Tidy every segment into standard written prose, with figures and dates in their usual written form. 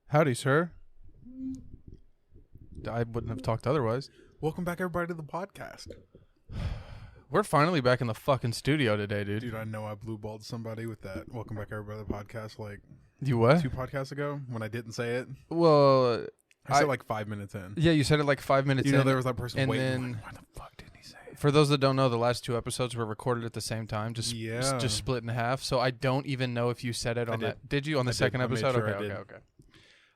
Howdy, sir. I wouldn't have talked otherwise. Welcome back, everybody, to the podcast. We're finally back in the fucking studio today, dude. Dude, I know I blue-balled somebody with that. Welcome back, everybody, to the podcast, like You what? 2 podcasts ago when I didn't say it. Well, I said like 5 minutes in. yeah, you said it like 5 minutes You know, in. there was that person and waiting. then- Like, why the fuck didn't he say it? For those that don't know, the last 2 episodes were recorded at the same time, just split in half. So I don't even know if you said it on did. that. Did you on the I did. second I made episode? sure I Okay, did. okay.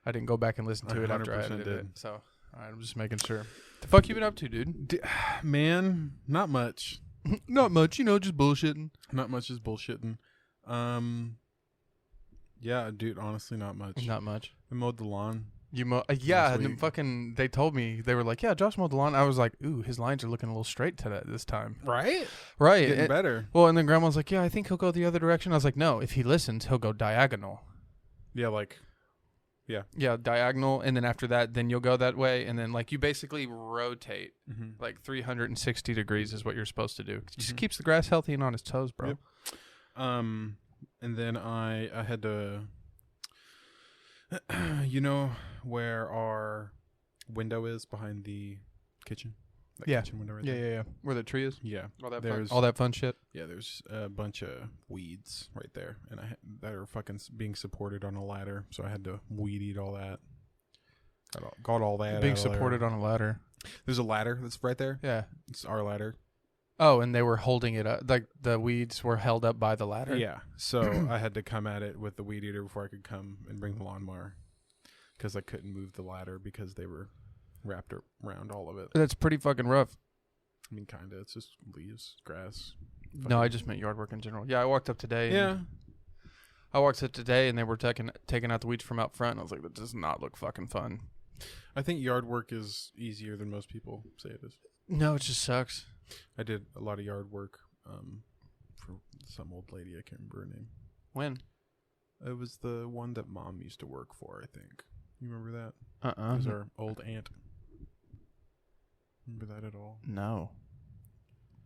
I didn't go back and listen to I it after I 100% edited it. did. So, all right, I'm just making sure. The fuck you been up to, dude? Man, not much. Not much, just bullshitting. Not much is bullshitting. Yeah, dude, honestly, not much. Not much. I mowed the lawn. Yeah, Last and then week. fucking, they told me, they were like, yeah, Josh mowed the lawn. I was like, ooh, his lines are looking a little straight today this time. Right? Right. Getting better. Well, and then Grandma's like, yeah, I think he'll go the other direction. I was like, no, if he listens, he'll go diagonal. Yeah, like, Yeah, diagonal, and then after that, then you'll go that way, and then, like, you basically rotate, like, 360 degrees is what you're supposed to do. It just Mhm. keeps the grass healthy and on his toes, bro. Yep. And then I had to, you know where our window is behind the kitchen? That Yeah. kitchen window right Yeah, there? yeah, yeah. Where the tree is? Yeah. All that, There's- all that fun shit. Yeah, there's a bunch of weeds right there, and that are fucking being supported on a ladder, so I had to weed eat all that. Got all that Being out of there. supported on a ladder. There's a ladder that's right there. Yeah. It's our ladder. Oh, and they were holding it up. Like, the weeds were held up by the ladder. Yeah, so I had to come at it with the weed eater before I could come and bring the lawnmower, because I couldn't move the ladder because they were wrapped around all of it. That's pretty fucking rough. I mean, kind of. It's just leaves, grass. No, I just meant yard work in general. Yeah, I walked up today. and- Yeah. I walked up today, and they were taking out the weeds from out front. And I was like, that does not look fucking fun. I think yard work is easier than most people say it is. No, it just sucks. I did a lot of yard work for some old lady. I can't remember her name. When? It was the one that Mom used to work for, I think. You remember that? It Uh-uh. was our old aunt. Remember that at all? No.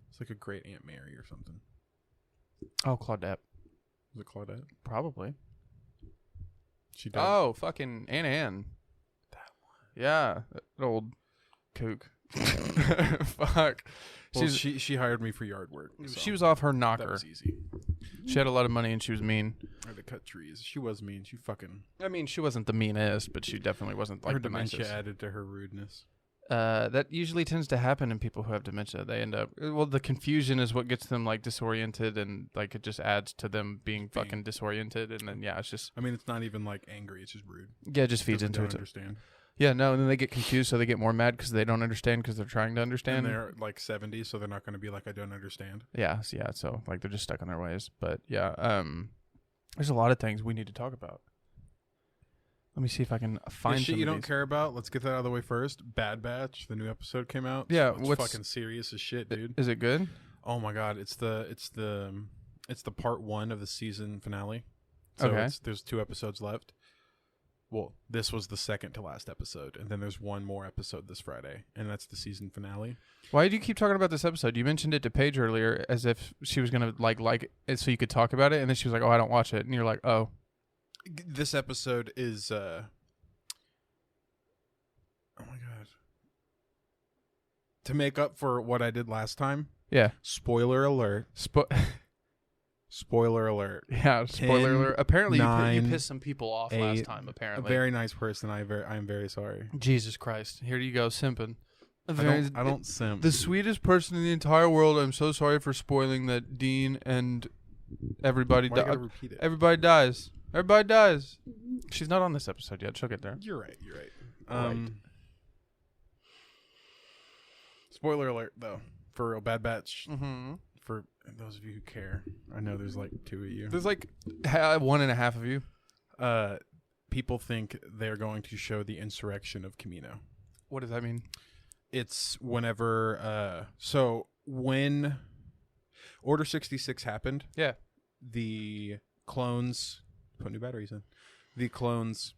It's like a great Aunt Mary or something. Oh, Claudette. Was it Claudette? Probably. She did. Oh, fucking Aunt Ann. That one. Yeah, that old kook. Fuck. Well, she hired me for yard work. So She was off her that knocker. was easy. She had a lot of money and she was mean. I had to cut trees. She was mean. She fucking... I mean, she wasn't the meanest, but she definitely wasn't her like the dementia nicest. added to her rudeness. That usually tends to happen in people who have dementia. They end up, well, the confusion is what gets them like disoriented, and like it just adds to them being fucking disoriented. And then it's just I mean, it's not even like angry. It's just rude. it just feeds Because they into don't it. understand. Yeah, no, and then they get confused, so they get more mad because they don't understand because they're trying to understand. And they're like 70, so they're not going to be like, I don't understand. Yeah, so like they're just stuck in their ways. But yeah, there's a lot of things we need to talk about. Let me see if I can find Shit some you of don't these. care about. Let's get that out of the way first. Bad Batch, the new episode came out. Yeah, it's what's- fucking serious as shit, dude. Is it good? Oh my god, it's the part 1 of the season finale. So Okay. there's 2 episodes left. Well, this was the second to last episode, and then there's one more episode this Friday, and that's the season finale. Why do you keep talking about this episode? You mentioned it to Paige earlier as if she was gonna like it so you could talk about it, and then she was like, "Oh, I don't watch it," and you're like, "Oh." This episode is oh my god. To make up for what I did last time, Yeah. spoiler alert. Spoiler alert. Yeah, spoiler 10, alert. Apparently, you 9, pissed some people off last 8, time, A apparently. very nice person. I am very sorry. Jesus Christ. Here you go, simping. I don't simp. The sweetest person in the entire world. I'm so sorry for spoiling that Dean and everybody Why you gotta died. repeat it? Everybody dies. Everybody dies. She's not on this episode yet. She'll get there. You're right. Right. Spoiler alert, though. For real, Bad Batch. Mm-hmm. For those of you who care, I know there's like 2 of you. There's like 1.5 of you. People think they're going to show the insurrection of Camino. What does that mean? It's whenever. So when Order 66 happened, Yeah. the clones put new batteries in. The clones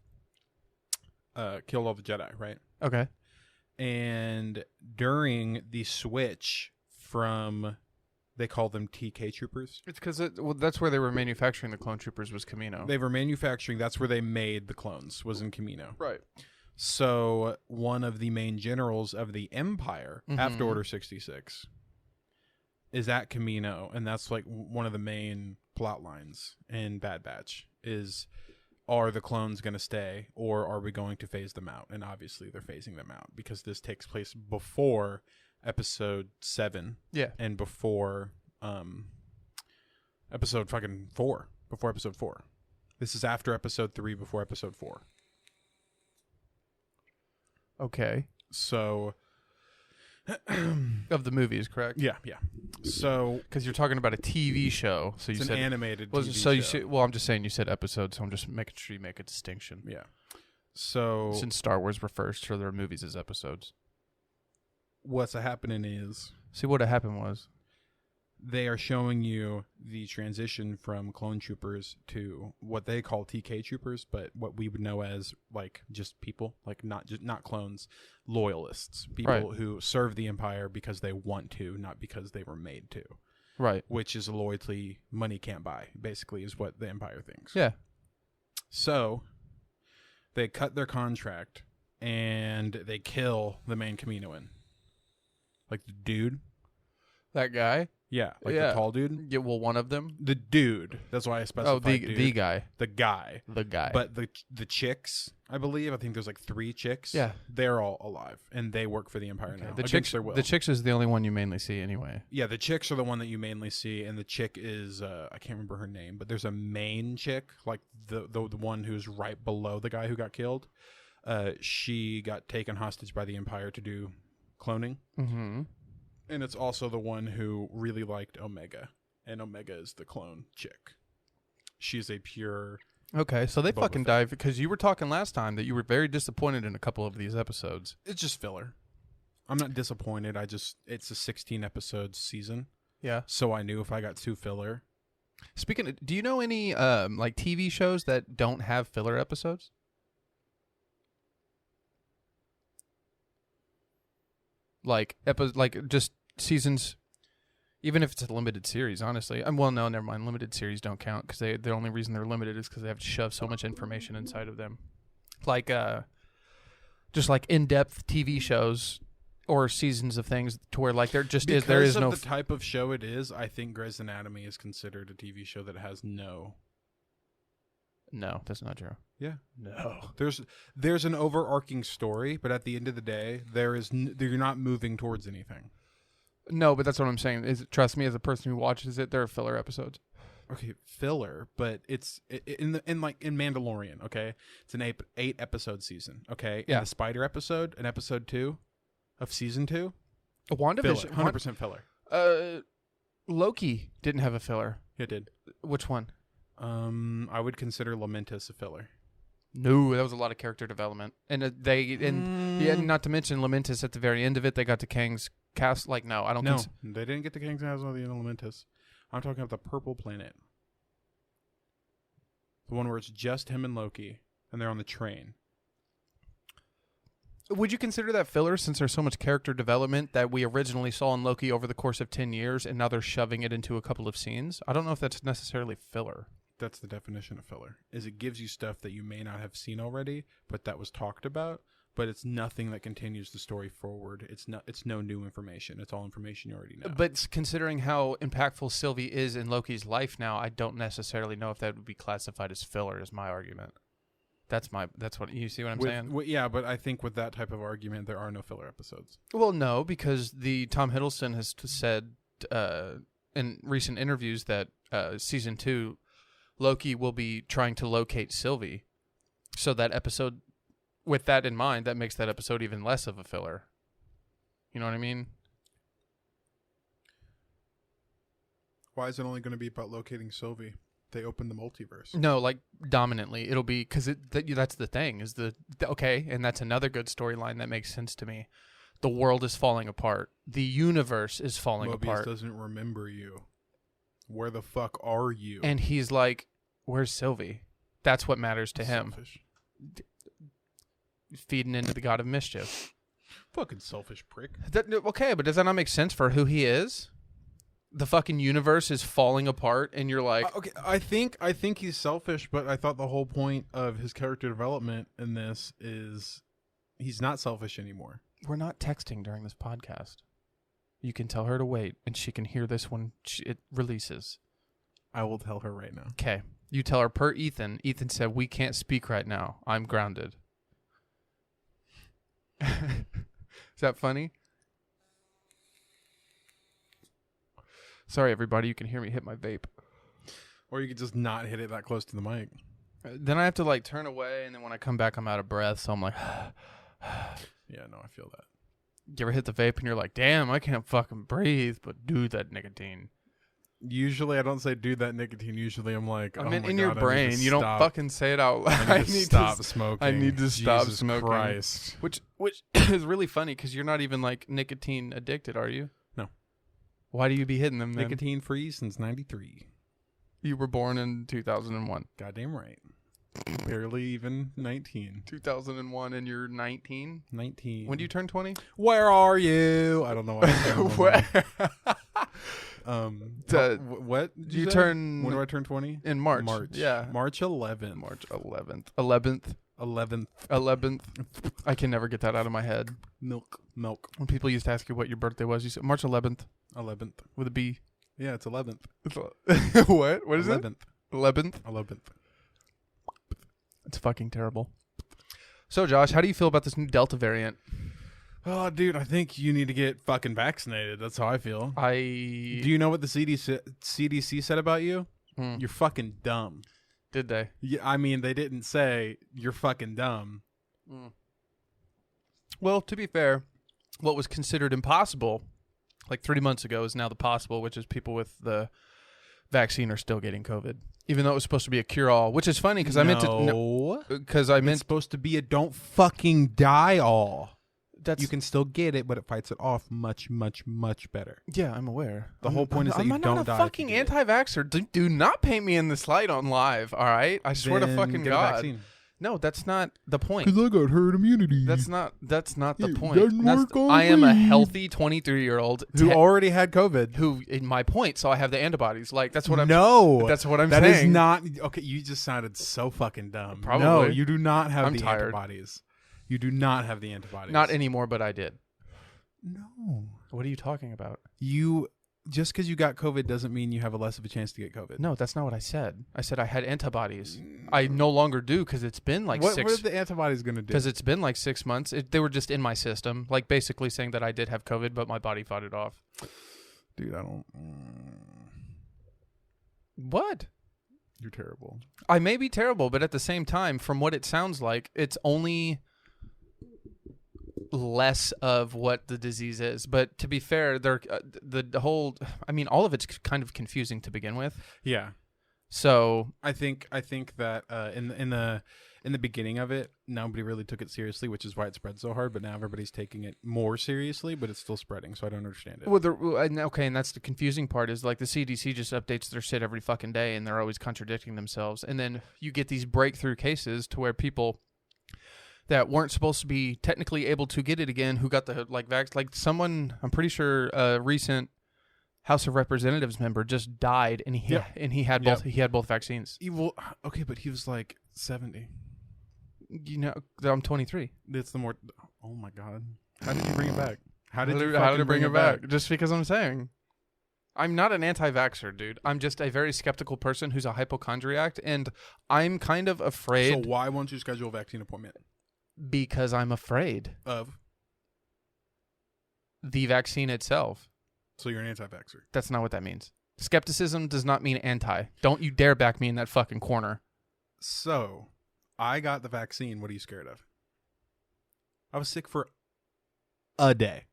killed all the Jedi, right? Okay. And during the switch from They call them TK troopers. It's because that's where they were manufacturing the clone troopers was Kamino. They were manufacturing. That's where they made the clones. Was in Kamino. Right. So one of the main generals of the Empire after Order 66 is at Kamino, and that's like one of the main plot lines in Bad Batch is, are the clones going to stay or are we going to phase them out? And obviously they're phasing them out because this takes place before episode 7 and before episode fucking 4, before episode 4. This is after episode 3, before episode 4. Okay. So of the movies, correct? Yeah. So because you're talking about a TV show, so you it's said an animated well, TV so you show. said, well, I'm just saying you said episode, so I'm just making sure you make a distinction. Yeah. So Since Star Wars refers to their movies as episodes. what's happening is See, what had happened was they are showing you the transition from clone troopers to what they call TK troopers, but what we would know as like just people, like not clones, loyalists, people who serve the Empire because they want to, not because they were made to. right. Which is a loyalty money can't buy, basically, is what the Empire thinks. Yeah. So they cut their contract and they kill the main Kaminoan. Like the dude. That guy? Yeah. Like Yeah. the tall dude. Yeah, well, one of them. The dude. That's why I specified Oh, the dude. the guy. The guy. The guy. But the chicks, I believe, I think there's like 3 chicks. Yeah. They're all alive. And they work for the Empire now. the against chicks. their will. The chicks is the only one you mainly see anyway. Yeah, the chicks are the one that you mainly see, and the chick is I can't remember her name, but there's a main chick, like the one who's right below the guy who got killed. She got taken hostage by the Empire to do cloning, Mm-hmm. and it's also the one who really liked Omega, and Omega is the clone chick. She's a pure. Okay, so they Boba fucking Fett. dive because you were talking last time that you were very disappointed in a couple of these episodes. It's just filler. I'm not disappointed. It's a 16 episode season, Yeah. so I knew if I got 2 filler. Speaking of, do you know any like TV shows that don't have filler episodes? Like just seasons, even if it's a limited series. Honestly, well, no, never mind. Limited series don't count because the only reason they're limited is because they have to shove so much information inside of them. Like just like in-depth TV shows or seasons of things to where like there just is there is Because no of the type of show it is, I think Grey's Anatomy is considered a TV show that has no. No, that's not true. Yeah, No. there's an overarching story, but at the end of the day, you're not moving towards anything. No, but that's what I'm saying. Trust me, as a person who watches it, there are filler episodes. Okay, filler, but it's in Mandalorian. Okay, it's an 8 episode season. Okay, Yeah. And the Spider episode, in episode 2 of season 2, WandaVision, 100% filler. Loki didn't have a filler. It did. Which one? I would consider Lamentus a filler. No, that was a lot of character development, and yeah, not to mention Lamentus at the very end of it. They got to Kang's cast. Like, no, I don't. No, they didn't get the King's Castle of the Lamentus. I'm talking about the Purple Planet, the one where it's just him and Loki, and they're on the train. Would you consider that filler since there's so much character development that we originally saw in Loki over the course of 10 years, and now they're shoving it into a couple of scenes? I don't know if that's necessarily filler. That's the definition of filler. Is it gives you stuff that you may not have seen already, but that was talked about, but it's nothing that continues the story forward. It's no new information. It's all information you already know. But considering how impactful Sylvie is in Loki's life now, I don't necessarily know if that would be classified as filler. Is my argument. That's what you see what I'm saying. Yeah, but I think with that type of argument, there are no filler episodes. Well, no, because Tom Hiddleston has said in recent interviews that season 2, Loki will be trying to locate Sylvie. So that episode, with that in mind, that makes that episode even less of a filler. You know what I mean? Why is it only going to be about locating Sylvie? They opened the multiverse. No, like dominantly. It'll be because that's the thing is okay, and that's another good storyline that makes sense to me. The world is falling apart. The universe is falling apart. Mobius doesn't remember you. Where the fuck are you? And he's like, "Where's Sylvie?" That's what matters to him. Selfish. Feeding into the god of mischief. Fucking selfish prick. Okay, but does that not make sense for who he is? the fucking universe is falling apart, and you're like, Okay, I think he's selfish, but I thought the whole point of his character development in this is he's not selfish anymore. we're not texting during this podcast. You can tell her to wait, and she can hear this when it releases. I will tell her right now. Okay. You tell her per Ethan. Ethan said, we can't speak right now. I'm grounded. Is that funny? Sorry, everybody. You can hear me hit my vape. Or you could just not hit it that close to the mic. Then I have to like turn away, and then when I come back, I'm out of breath. So I'm like, Yeah, no, I feel that. you ever hit the vape and you're like, damn, I can't fucking breathe, but do that nicotine. Usually I don't say do that nicotine. Usually I'm like, I oh mean, my in God, your I need brain, to you don't stop. fucking say it out loud. I need to stop smoking. I need to stop Jesus smoking. Christ. Which is really funny because you're not even like nicotine addicted, are you? No. Why do you be hitting them then? Nicotine free since 93. You were born in 2001. Goddamn right. Barely even 19. 2001 and you're 19? 19. When do you turn 20? Where are you? I don't know why. Where? What did You say? turn When do I turn 20? in March. March. Yeah. March 11th. March 11th. 11th. 11th. 11th. I can never get that out of my head. Milk. When people used to ask you what your birthday was, you said March 11th 11th. with a B. Yeah, it's 11th. What? What is 11th. it? 11th? 11th. It's fucking terrible. So, Josh, how do you feel about this new Delta variant? Oh, dude, I think you need to get fucking vaccinated. That's how I feel. Do you know what the CDC said about you? You're fucking dumb. Did they? Yeah, I mean, they didn't say you're fucking dumb. Well, to be fair, what was considered impossible like 3 months ago is now the possible, which is people with the vaccine are still getting COVID, even though it was supposed to be a cure-all, which is funny because I meant to... Because I meant... It's supposed to be a don't fucking die all. That's, You can still get it, but it fights it off much, much, much better. Yeah, I'm aware. The whole point is that I'm you don't not die a if you fucking get it. anti-vaxxer. Do not paint me in this light on live, all right? I swear to Then fucking get a God. vaccine. No, that's not the point. I got herd immunity. That's not the It point. doesn't work on I am a me. healthy 23-year-old who already had COVID. who, in my point, so I have the antibodies. Like, that's what I'm... No. That's what I'm That saying. is not... Okay, you just sounded so fucking dumb. Probably. No, you do not have I'm the tired. antibodies. You do not have the antibodies. Not anymore, but I did. No. What are you talking about? You... Just because you got COVID doesn't mean you have a less of a chance to get COVID. No, that's not what I said. I said I had antibodies. I no longer do because it's been like What six... are the antibodies going to do? Because it's been like 6 months. They were just in my system, like basically saying that I did have COVID, but my body fought it off. Dude, I don't... What? You're terrible. I may be terrible, but at the same time, from what it sounds like, it's only less of what the disease is. But to be fair, the whole... I mean, all of it's kind of confusing to begin with. Yeah. So... I think that in the beginning of it, nobody really took it seriously, which is why it spread so hard. But now everybody's taking it more seriously, but it's still spreading. So I don't understand it. Well, and that's the confusing part is like the CDC just updates their shit every fucking day, and they're always contradicting themselves. And then you get these breakthrough cases to where people that weren't supposed to be technically able to get it again, who got the like someone, I'm pretty sure a recent House of Representatives member just died, and he had both vaccines. Okay, but he was like 70. You know, I'm 23. That's the more. Oh my God! How did you bring it back? How did I bring it back? Just because I'm saying. I'm not an anti-vaxxer, dude. I'm just a very skeptical person who's a hypochondriac, and I'm kind of afraid. So why won't you schedule a vaccine appointment? Because I'm afraid Of. the vaccine itself. So you're an anti-vaxxer. That's not what that means. Skepticism does not mean anti. Don't you dare back me in that fucking corner. So, I got the vaccine. What are you scared of? I was sick for a day.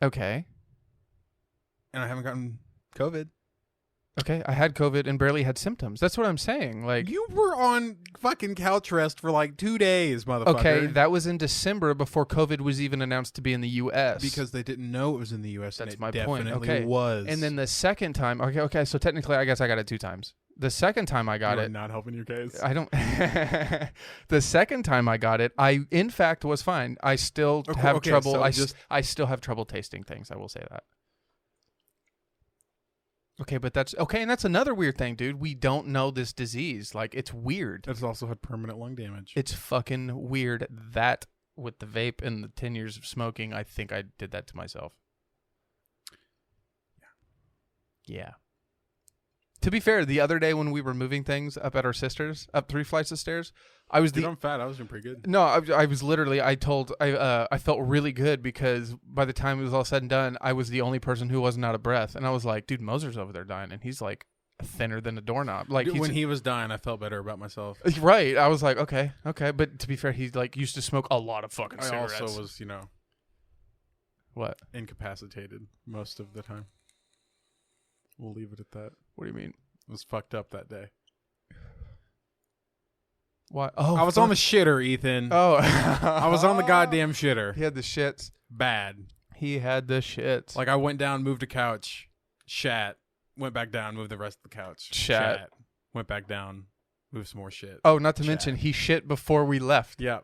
Okay. And I haven't gotten COVID. Okay, I had COVID and barely had symptoms. That's what I'm saying. Like, You were on fucking couch rest for like 2 days, motherfucker. okay, that was in December before COVID was even announced to be in the U.S. Because they didn't know it was in the U.S. That's and my it point. definitely Okay. was. And then the second time, okay, so technically I guess I got it 2 times. The second time I got you are it, not helping your case. I don't. The second time I got it, I in fact was fine. I still have trouble. so I still have trouble tasting things. I will say that. Okay, but that's okay, and that's another weird thing, dude. We don't know this disease. Like, it's weird. It's also had permanent lung damage. It's fucking weird. That with the vape and the 10 years of smoking, I think I did that to myself. Yeah. To be fair, the other day when we were moving things up at our sister's, up 3 flights of stairs, I was Dude, I'm fat. I was doing pretty good. No, I was literally. I felt really good because by the time it was all said and done, I was the only person who wasn't out of breath, and I was like, "Dude, Moser's over there dying, and he's like thinner than a doorknob." Like Dude, when he was dying, I felt better about myself. right, I was like, "Okay." But to be fair, he like used to smoke a lot of fucking I cigarettes. also was, What? incapacitated most of the time. We'll leave it at that. What do you mean? It was fucked up that day. Why? Oh, I was on the shitter, Ethan. Oh, I was on the goddamn shitter. He had the shits. Bad. He had the shits. Like I went down, moved a couch, shat, went back down, moved the rest of the couch, Shat. went back down, moved some more shit. Oh, not to Chat. mention he shit before we left. Yeah.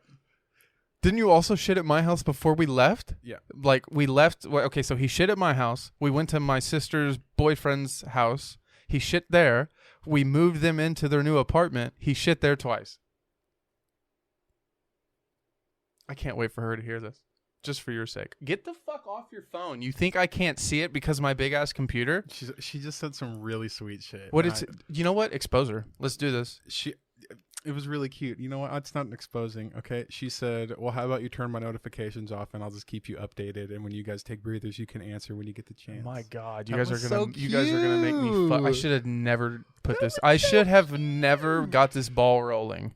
Didn't you also shit at my house before we left? Yeah. Like we left. Okay, so he shit at my house. We went to my sister's boyfriend's house. He shit there. We moved them into their new apartment. He shit there twice. I can't wait for her to hear this. Just for your sake. Get the fuck off your phone. You think I can't see it because of my big ass computer? She just said some really sweet shit. What it's you know what? Expose her. Let's do this. It was really cute. You know what? It's not exposing. Okay. She said, "Well, how about you turn my notifications off and I'll just keep you updated. And when you guys take breathers, you can answer when you get the chance." My God, That was you guys are gonna make me. I cute. should have never put this. I should have never got this ball rolling.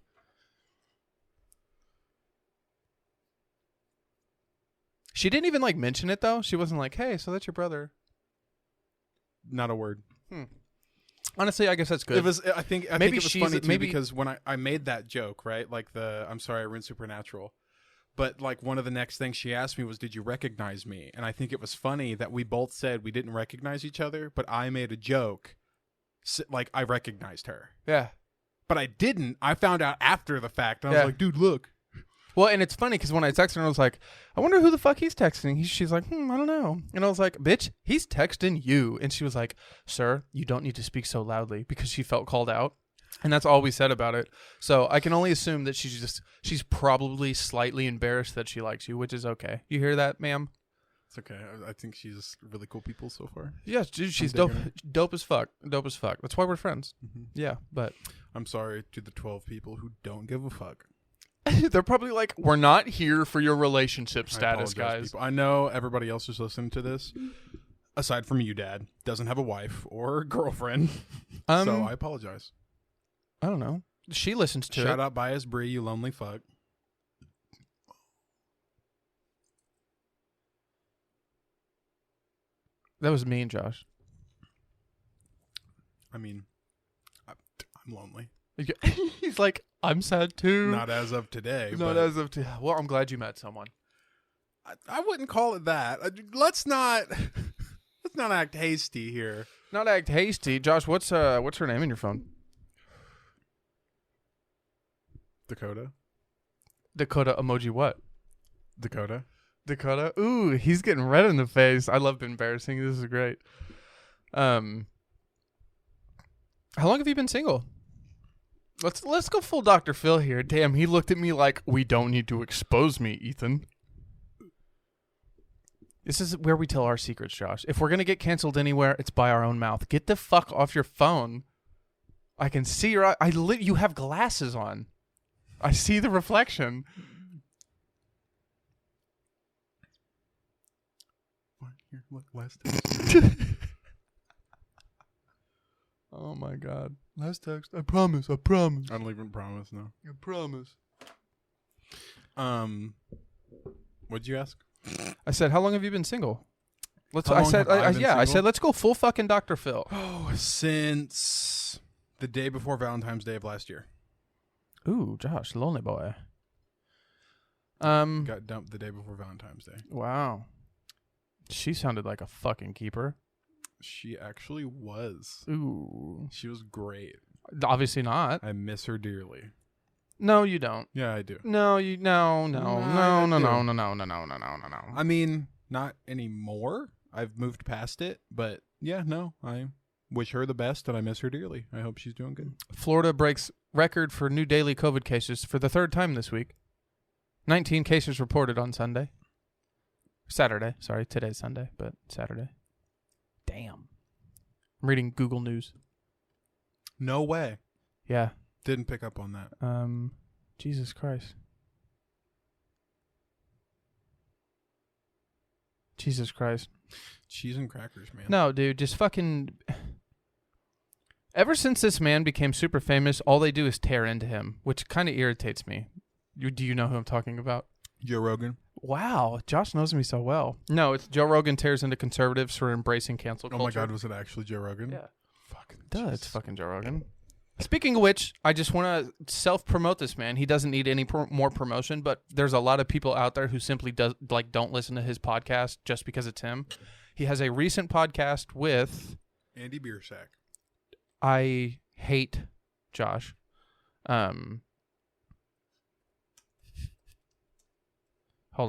She didn't even like mention it though. She wasn't like, "Hey, so that's your brother." Not a word. Honestly, I guess that's good. It was. I think Maybe it was she's- funny too maybe- because when I made that joke, right? Like I'm sorry, I ruined Supernatural. But like one of the next things she asked me was, "Did you recognize me?" And I think it was funny that we both said we didn't recognize each other, but I made a joke, like I recognized her, Yeah. but I didn't. I found out after the fact. And I Yeah. was like, "Dude, look." Well, and it's funny because when I texted her, I was like, "I wonder who the fuck he's texting." She's like, "I don't know." And I was like, "Bitch, he's texting you." And she was like, "Sir, you don't need to speak so loudly," because she felt called out. And that's all we said about it. So I can only assume that she's probably slightly embarrassed that she likes you, which is okay. You hear that, ma'am? It's okay. I think she's really cool people so far. Yes, dude, she's I'm dope. digging Dope as fuck. Dope as fuck. That's why we're friends. Yeah, but I'm sorry to the 12 people who don't give a fuck. they're probably like, "We're not here for your relationship I status, apologize, guys." people. I know everybody else who's listening to this, aside from you, Dad, doesn't have a wife or girlfriend. So I apologize. I don't know. She listens to Shout it. out Bias Bree, you lonely fuck. That was mean, Josh. I mean, I'm lonely. He's like, "I'm sad too." Not as of today. Not but as of well, I'm glad you met someone. I wouldn't call it that. Let's not act hasty here. Not act hasty, Josh. What's her name in your phone? Dakota. Dakota emoji. What? Dakota. Dakota. Ooh, he's getting red in the face. I love embarrassing. This is great. How long have you been single? Let's go full Dr. Phil here. Damn, he looked at me like, "We don't need to expose me, Ethan." This is where we tell our secrets, Josh. If we're gonna get canceled anywhere, it's by our own mouth. Get the fuck off your phone. I can see your eye. You have glasses on. I see the reflection. Here, look, last Oh my God. Last text. I promise. I promise. I don't even promise, no. I promise. What'd you ask? I said, "How long have you been single?" How long have I been I single? said, "Let's go full fucking Dr. Phil." Oh, since the day before Valentine's Day of last year. Ooh, Josh, lonely boy. Got dumped the day before Valentine's Day. Wow. She sounded like a fucking keeper. She actually was. Ooh. She was great. Obviously not. I miss her dearly. No, you don't. Yeah, I do. No. I I mean, not anymore. I've moved past it, but yeah, no, I wish her the best, and I miss her dearly. I hope she's doing good. Florida breaks record for new daily COVID cases for the third time this week. 19 cases reported on Saturday. Sorry, today's Sunday, but Saturday. Damn. I'm reading Google News. No way. Yeah. Didn't pick up on that. Jesus Christ. Jesus Christ. Cheese and crackers, man. No, dude, just fucking... Ever since this man became super famous, all they do is tear into him, which kind of irritates me. Do you know who I'm talking about? Joe Rogan. Wow, Josh knows me so well. No, it's Joe Rogan tears into conservatives for embracing cancel culture. Oh my God, was it actually Joe Rogan? Yeah. Fucking Duh, it's fucking Joe Rogan. Speaking of which, I just want to self-promote this man. He doesn't need any more promotion, but there's a lot of people out there who simply don't listen to his podcast just because it's him. He has a recent podcast with Andy Biersack. I hate Josh. Hold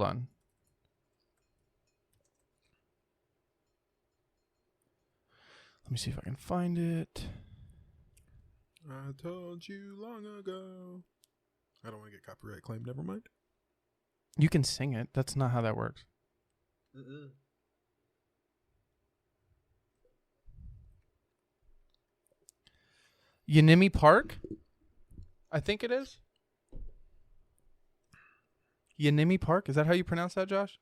on. Let me see if I can find it. I told you long ago. I don't want to get copyright claimed. Never mind. You can sing it. That's not how that works. Yeonmi Park? I think it is. Yeonmi Park? Is that how you pronounce that, Josh?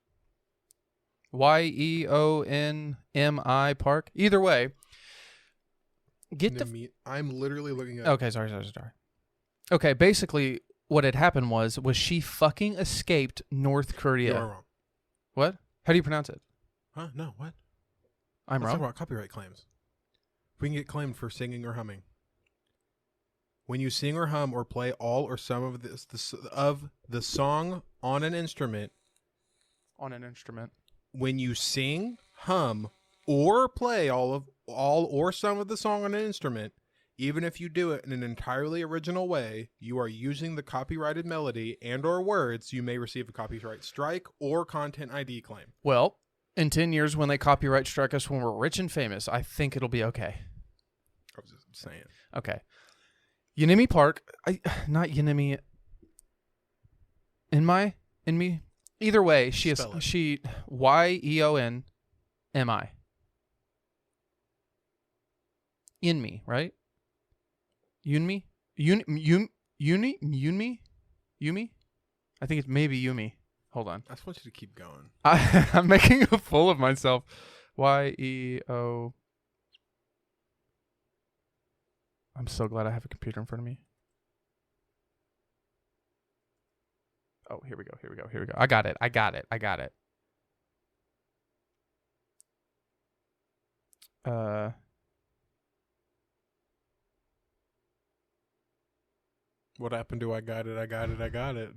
Yeonmi Park? Either way. I'm literally looking at... Okay, sorry. Okay, basically what had happened was she fucking escaped North Korea. You are wrong. What? How do you pronounce it? Huh? No, what? I'm Let's wrong? talk about copyright claims. We can get claimed for singing or humming. When you sing or hum or play all or some of the song on an instrument. On an instrument. When you sing, hum, or play all or some of the song on an instrument, even if you do it in an entirely original way, you are using the copyrighted melody and or words, you may receive a copyright strike or content ID claim. Well, in 10 years when they copyright strike us when we're rich and famous, I think it'll be okay. I was just saying. Okay. Yeonmi Park, not Yeonmi. In me. Either way, she Yeonmi. In me, right? Yumi? Yumi? I think it's maybe Yumi. Hold on. I just want you to keep going. I'm making a fool of myself. Y-E-O. I'm so glad I have a computer in front of me. Oh, here we go. I got it. What happened to I got it?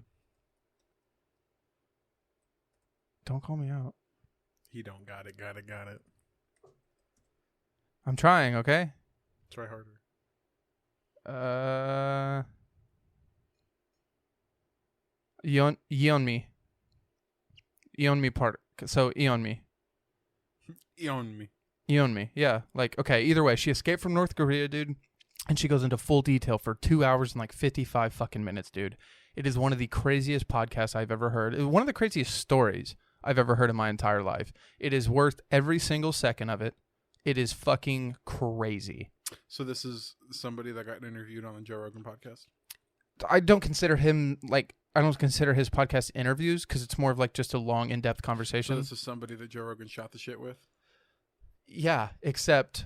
Don't call me out. He don't got it. I'm trying, okay? Try harder. Yeonmi Park. So Yeonmi. Yeah. Like, okay, either way, she escaped from North Korea, dude. And she goes into full detail for 2 hours and like 55 fucking minutes, dude. It is one of the craziest podcasts I've ever heard. One of the craziest stories I've ever heard in my entire life. It is worth every single second of it. It is fucking crazy. So this is somebody that got interviewed on the Joe Rogan podcast? I don't consider his podcast interviews because it's more of like just a long, in-depth conversation. So this is somebody that Joe Rogan shot the shit with? Yeah, except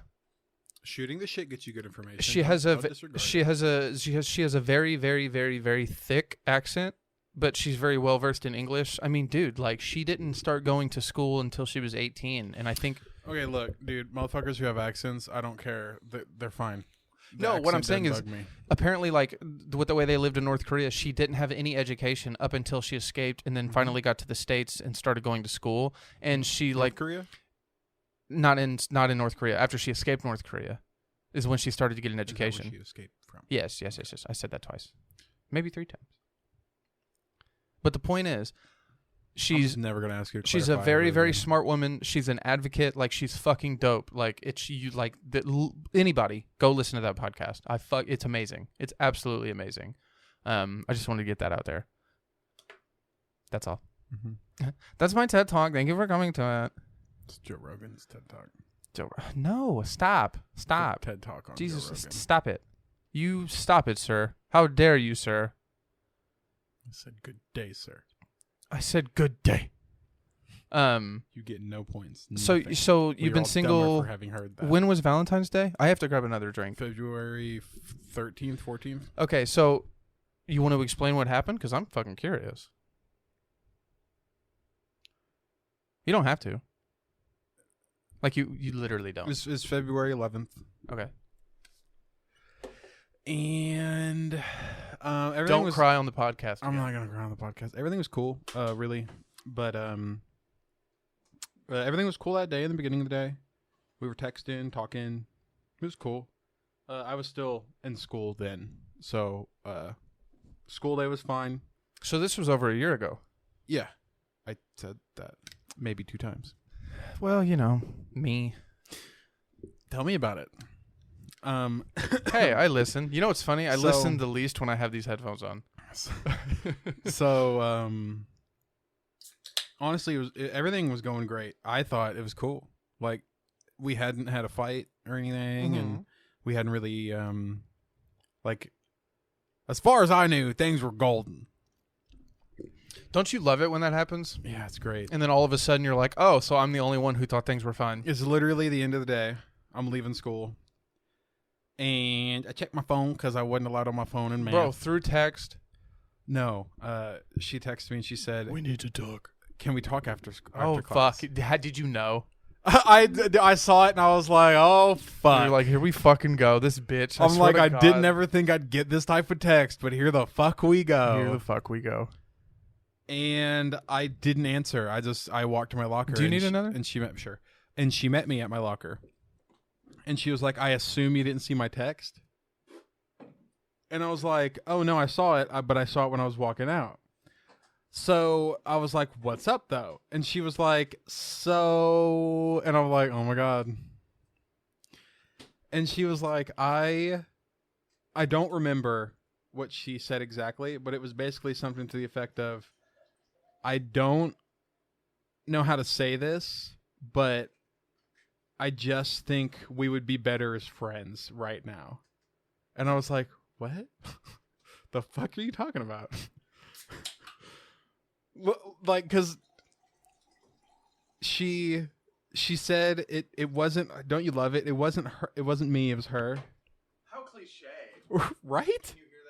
shooting the shit gets you good information. She has a very, very, very, very thick accent, but she's very well versed in English. I mean, dude, like she didn't start going to school until she was 18, and I think. Okay, look, dude, motherfuckers who have accents, I don't care. They're fine. No, what I'm saying is, apparently, like, with the way they lived in North Korea, she didn't have any education up until she escaped, and then finally got to the States and started going to school. And she North Korea? Not in North Korea. After she escaped North Korea, is when she started to get an education. Is that where she escaped from? Yes. I said that twice, maybe 3 times. But the point is, I'm never gonna ask you. To she's a clarify very, very everything. smart woman. She's an advocate. Like, she's fucking dope. Like, anybody go listen to that podcast. It's amazing. It's absolutely amazing. I just wanted to get that out there. That's all. Mm-hmm. That's my TED Talk. Thank you for coming to it. It's Joe Rogan's TED Talk. No, stop. TED Talk on Jesus, Joe Rogan. stop it. You stop it, sir. How dare you, sir? I said good day, sir. I said good day. You get no points. So Nothing. you've We're been all single. dumber for having heard that. When was Valentine's Day? I have to grab another drink. February 13th, 14th. Okay, so you want to explain what happened? Because I'm fucking curious. You don't have to. Like, you literally don't. It's February 11th. Okay. And everything Don't was, cry on the podcast. I'm again. not gonna cry on the podcast. Everything was cool, really, but everything was cool that day. In the beginning of the day, we were texting, talking. It was cool. I was still in school then, so school day was fine. So this was over a year ago. Yeah, I said that maybe 2 times. Well, me. Tell me about it. Hey, I listen. You know what's funny? I So- listen the least when I have these headphones on. So, honestly, everything was going great. I thought it was cool. Like, we hadn't had a fight or anything, and we hadn't really, like, as far as I knew, things were golden. Don't you love it when that happens? Yeah, it's great. And then all of a sudden you're like, oh, so I'm the only one who thought things were fine. It's literally the end of the day. I'm leaving school, and I checked my phone because I wasn't allowed on my phone in math. Bro, through text. No, she texted me and she said, We need to talk. "Can we talk after Oh, class?" fuck. How did you know? I saw it and I was like, "Oh fuck!" You're like, here we fucking go. This bitch. I'm like, I God, didn't ever think I'd get this type of text, but here the fuck we go. Here the fuck we go. And I didn't answer. I walked to my locker. Do you and need she- another? And she met sure. And she met me at my locker. And she was like, "I assume you didn't see my text." And I was like, "Oh no, I saw it, but I saw it when I was walking out." So I was like, "What's up though?" And she was like, "So," and I'm like, "Oh my god." And she was like, I don't remember what she said exactly, but it was basically something to the effect of, I don't know how to say this, but I just think we would be better as friends right now. And I was like, what? The fuck are you talking about? Like, because she said it wasn't, don't you love it? It wasn't her, it wasn't me, it was her. How cliche. Right? Can you hear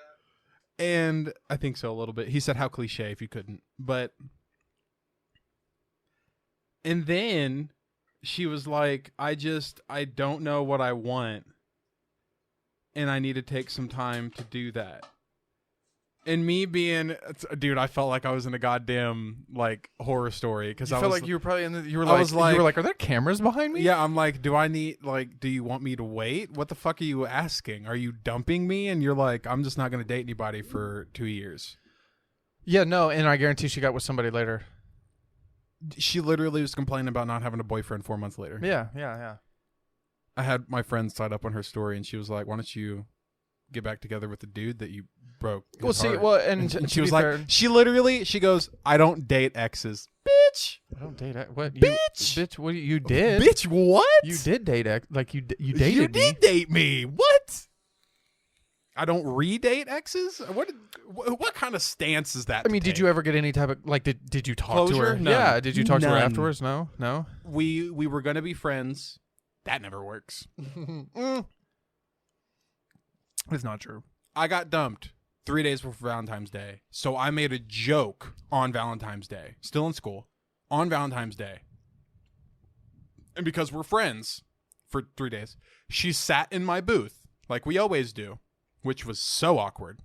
that? And I think so a little bit. He said, how cliche if you couldn't. But, and then she was like, I don't know what I want. And I need to take some time to do that. And me being, dude, I felt like I was in a goddamn like horror story because You I felt was like you were probably in the. You were I like, was like- are there cameras behind me? yeah, I'm like, do you want me to wait? What the fuck are you asking? Are you dumping me? And you're like, I'm just not going to date anybody for 2 years. Yeah, no, and I guarantee she got with somebody later. She literally was complaining about not having a boyfriend 4 months later. Yeah. I had my friend side up on her story, and she was like, why don't you get back together with the dude that you broke his Well, see, heart? well, and And to she be was like, fair, she goes, I don't date exes. Bitch. I don't date what? Bitch! What you did? Bitch, what? You did date you dated You me. did date me. What? I don't redate exes? What kind of stance is that? I mean, did you ever get any type of like? Did you talk to Closure? her? None. Yeah. Did you talk to her None. afterwards? No. We were gonna be friends. That never works. It's not true. I got dumped 3 days before Valentine's Day, so I made a joke on Valentine's Day. Still in school, on Valentine's Day, and because we're friends for 3 days, she sat in my booth like we always do, which was so awkward.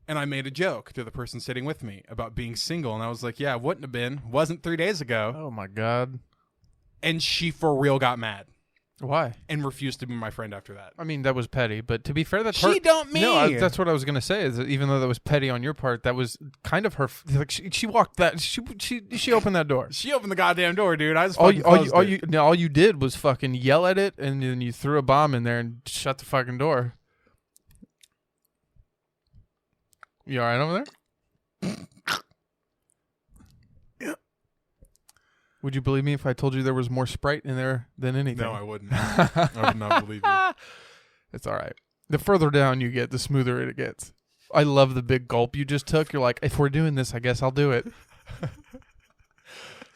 And I made a joke to the person sitting with me about being single, and I was like, "Yeah, wouldn't have been. Wasn't 3 days ago." Oh my god. And she for real got mad. Why? and refused to be my friend after that. I mean, that was petty, but to be fair, that's She her. dumped me. No, that's what I was gonna say. Is that even though that was petty on your part, that was kind of her. Like she walked that. She opened that door. She opened the goddamn door, dude. I just fucking closed it. All you did was fucking yell at it, and then you threw a bomb in there and shut the fucking door. You all right over there? Yeah. Would you believe me if I told you there was more Sprite in there than anything? No, I wouldn't. I would not believe you. It's all right. The further down you get, the smoother it gets. I love the big gulp you just took. You're like, if we're doing this, I guess I'll do it.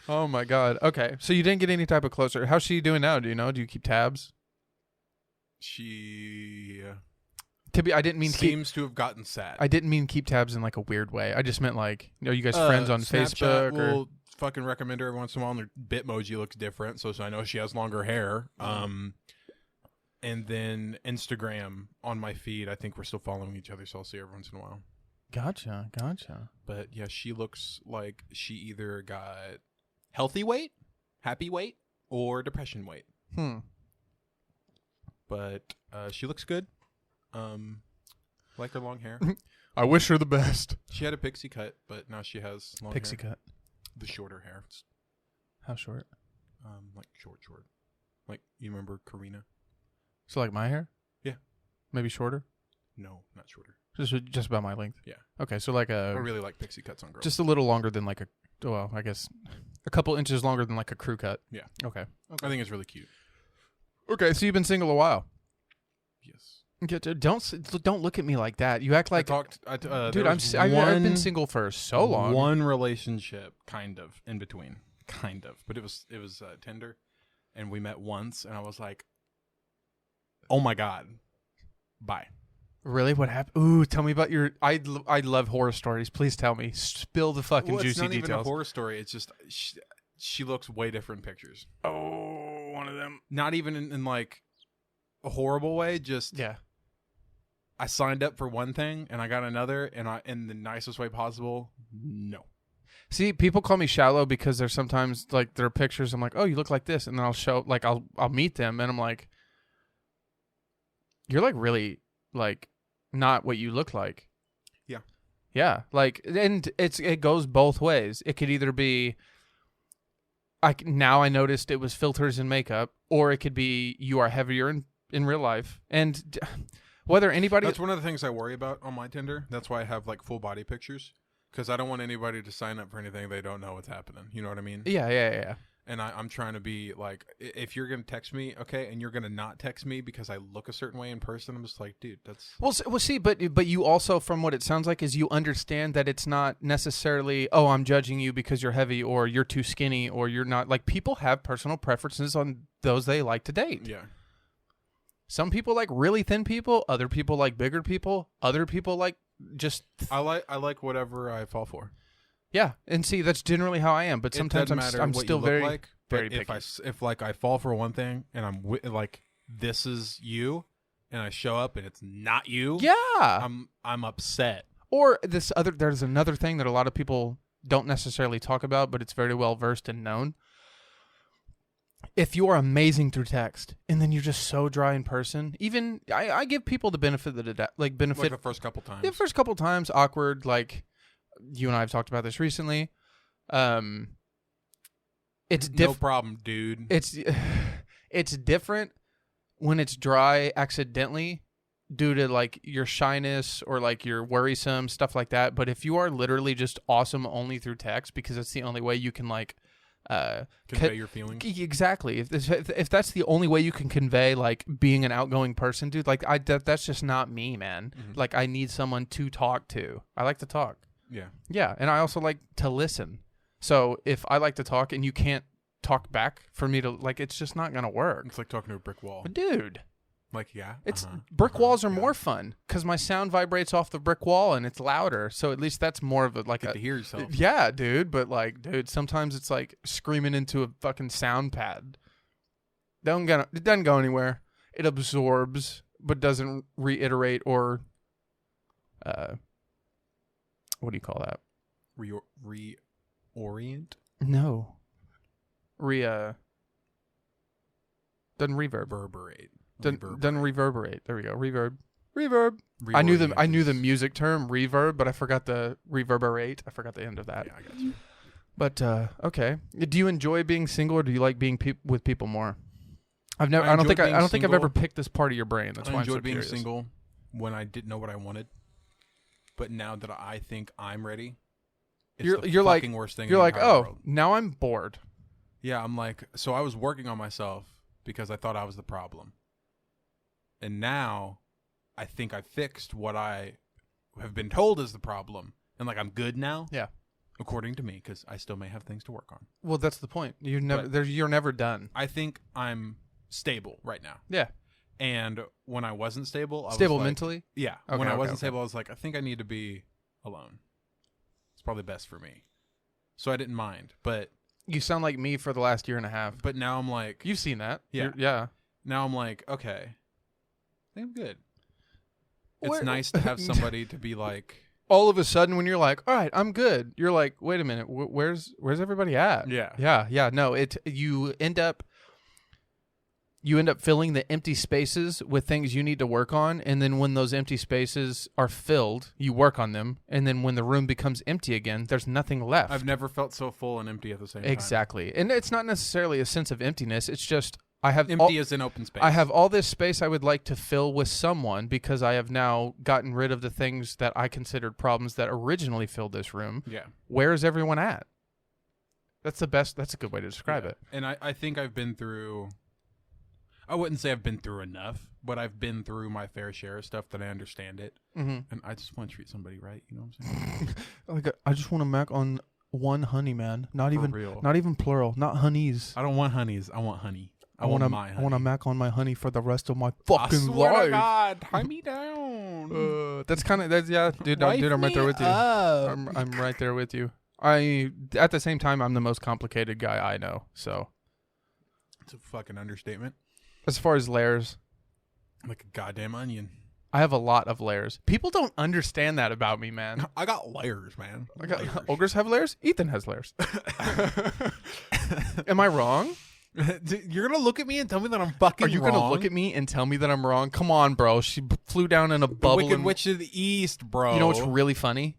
Oh my God. Okay. So you didn't get any type of closer. How's she doing now? Do you know? Do you keep tabs? She I didn't mean seems to have gotten sad. I didn't mean keep tabs in like a weird way. I just meant like, are you guys friends on Snapchat Facebook? Or will fucking recommend her every once in a while, and her Bitmoji looks different, so I know she has longer hair. And then Instagram on my feed, I think we're still following each other, so I'll see her every once in a while. Gotcha. But yeah, she looks like she either got healthy weight, happy weight, or depression weight. But she looks good. Like her long hair. I wish her the best. She had a pixie cut, but now she has long Pixie hair. cut. The shorter hair. It's, How short? like short. Like, you remember Karina? So like my hair? Yeah. Maybe shorter? No, not shorter. Just about my length. Yeah. Okay, so like I really like pixie cuts on girls. just a little longer than like I guess a couple inches longer than like a crew cut. Yeah. Okay. I think it's really cute. Okay, so you've been single a while. Yes. Don't look at me like that. You act like dude. I've been single for so long. One relationship, kind of in between, but it was Tinder, and we met once, and I was like, oh my God, bye. Really? What happened? Ooh, tell me about your. I love horror stories. Please tell me. Spill the fucking Well, juicy it's not details. even a horror story. It's just she looks way different in pictures. Oh, one of them. Not even in like a horrible way. Just Yeah. I signed up for one thing and I got another, and in the nicest way possible. No. See, people call me shallow because there's sometimes like there are pictures. I'm like, oh, you look like this, and then I'll show like I'll meet them, and I'm like, you're like really like not what you look like. Yeah, like, and it goes both ways. It could either be now I noticed it was filters and makeup, or it could be you are heavier in real life. And whether anybody... That's one of the things I worry about on my Tinder. That's why I have like full body pictures, because I don't want anybody to sign up for anything they don't know what's happening. You know what I mean? Yeah. And I'm trying to be like, if you're going to text me, okay, and you're going to not text me because I look a certain way in person, I'm just like, dude, that's... Well, see, but you also, from what it sounds like, is you understand that it's not necessarily, oh, I'm judging you because you're heavy or you're too skinny or you're not. Like, people have personal preferences on those they like to date. Yeah. Some people like really thin people. Other people like bigger people. Other people like just... I like whatever I fall for. Yeah, and see, that's generally how I am. But sometimes I'm still very, like, very picky. picky. If like I fall for one thing and I'm like, this is you, and I show up and it's not you, yeah, I'm upset. Or there's another thing that a lot of people don't necessarily talk about, but it's very well versed and known. If you are amazing through text and then you're just so dry in person, even I give people the benefit of the doubt, like the first couple times. The first couple times, awkward, like. You and I have talked about this recently. It's no problem, dude. It's different when it's dry accidentally due to like your shyness or like your worrisome stuff like that. But if you are literally just awesome only through text because it's the only way you can like convey your feelings. Exactly. If that's the only way you can convey like being an outgoing person, dude, like that's just not me, man. Mm-hmm. Like I need someone to talk to. I like to talk. Yeah, and I also like to listen. So if I like to talk and you can't talk back for me to like, it's just not gonna work. It's like talking to a brick wall. But dude, like yeah, it's brick walls are more fun because my sound vibrates off the brick wall and it's louder. So at least that's more of a like to hear yourself. Yeah, dude. But like, dude, sometimes it's like screaming into a fucking sound pad. It doesn't go anywhere. It absorbs but doesn't reiterate or what do you call that? Reorient? No. Doesn't reverb. Reverberate. Doesn't reverberate. There we go. Reverb. I knew the music term reverb, but I forgot the reverberate. I forgot the end of that. Yeah, I got you. But okay. Do you enjoy being single, or do you like being with people more? I don't think I've ever picked this part of your brain. That's why I'm so enjoyed being curious. single when I didn't know what I wanted. But now that I think I'm ready, it's you're like worst thing. You're in like, the entire world. now I'm bored. Yeah, I'm like, so I was working on myself because I thought I was the problem. And now I think I fixed what I have been told is the problem. And like, I'm good now. Yeah. According to me, because I still may have things to work on. Well, that's the point. You're never done. I think I'm stable right now. Yeah. And when I wasn't stable, I stable was like, mentally? Yeah. When I wasn't stable, I was like, I think I need to be alone. It's probably best for me. So I didn't mind. But you sound like me for the last year and a half. But now I'm like, you've seen that. Yeah. Yeah. Now I'm like, okay, I think I'm good. It's nice to have somebody to be like. All of a sudden, when you're like, all right, I'm good, you're like, wait a minute, where's everybody at? Yeah. Yeah. No, you end up filling the empty spaces with things you need to work on, and then when those empty spaces are filled, you work on them, and then when the room becomes empty again, there's nothing left. I've never felt so full and empty at the same time. Exactly. And it's not necessarily a sense of emptiness, it's just I have empty as an open space. I have all this space I would like to fill with someone because I have now gotten rid of the things that I considered problems that originally filled this room. Yeah. Where is everyone at? That's a good way to describe it. And I think I've been through, I wouldn't say I've been through enough, but I've been through my fair share of stuff that I understand it. Mm-hmm. And I just want to treat somebody right. You know what I'm saying? Like I just want to mac on one honey, man. Not even plural. Not honeys. I don't want honeys. I want honey. I want to mac on my honey for the rest of my fucking I swear life. To God, tie me down. That's yeah, dude. I'm right there with you. I'm right there with you. At the same time, I'm the most complicated guy I know. So it's a fucking understatement. As far as layers, like a goddamn onion. I have a lot of layers. People don't understand that about me, man. I got layers, man. Ogres have layers. Ethan has layers. Am I wrong? You're gonna look at me and tell me that I'm fucking wrong? Are you gonna look at me and tell me that I'm wrong? Come on, bro. She flew down in a bubble. The Wicked Witch of the East, bro. You know what's really funny?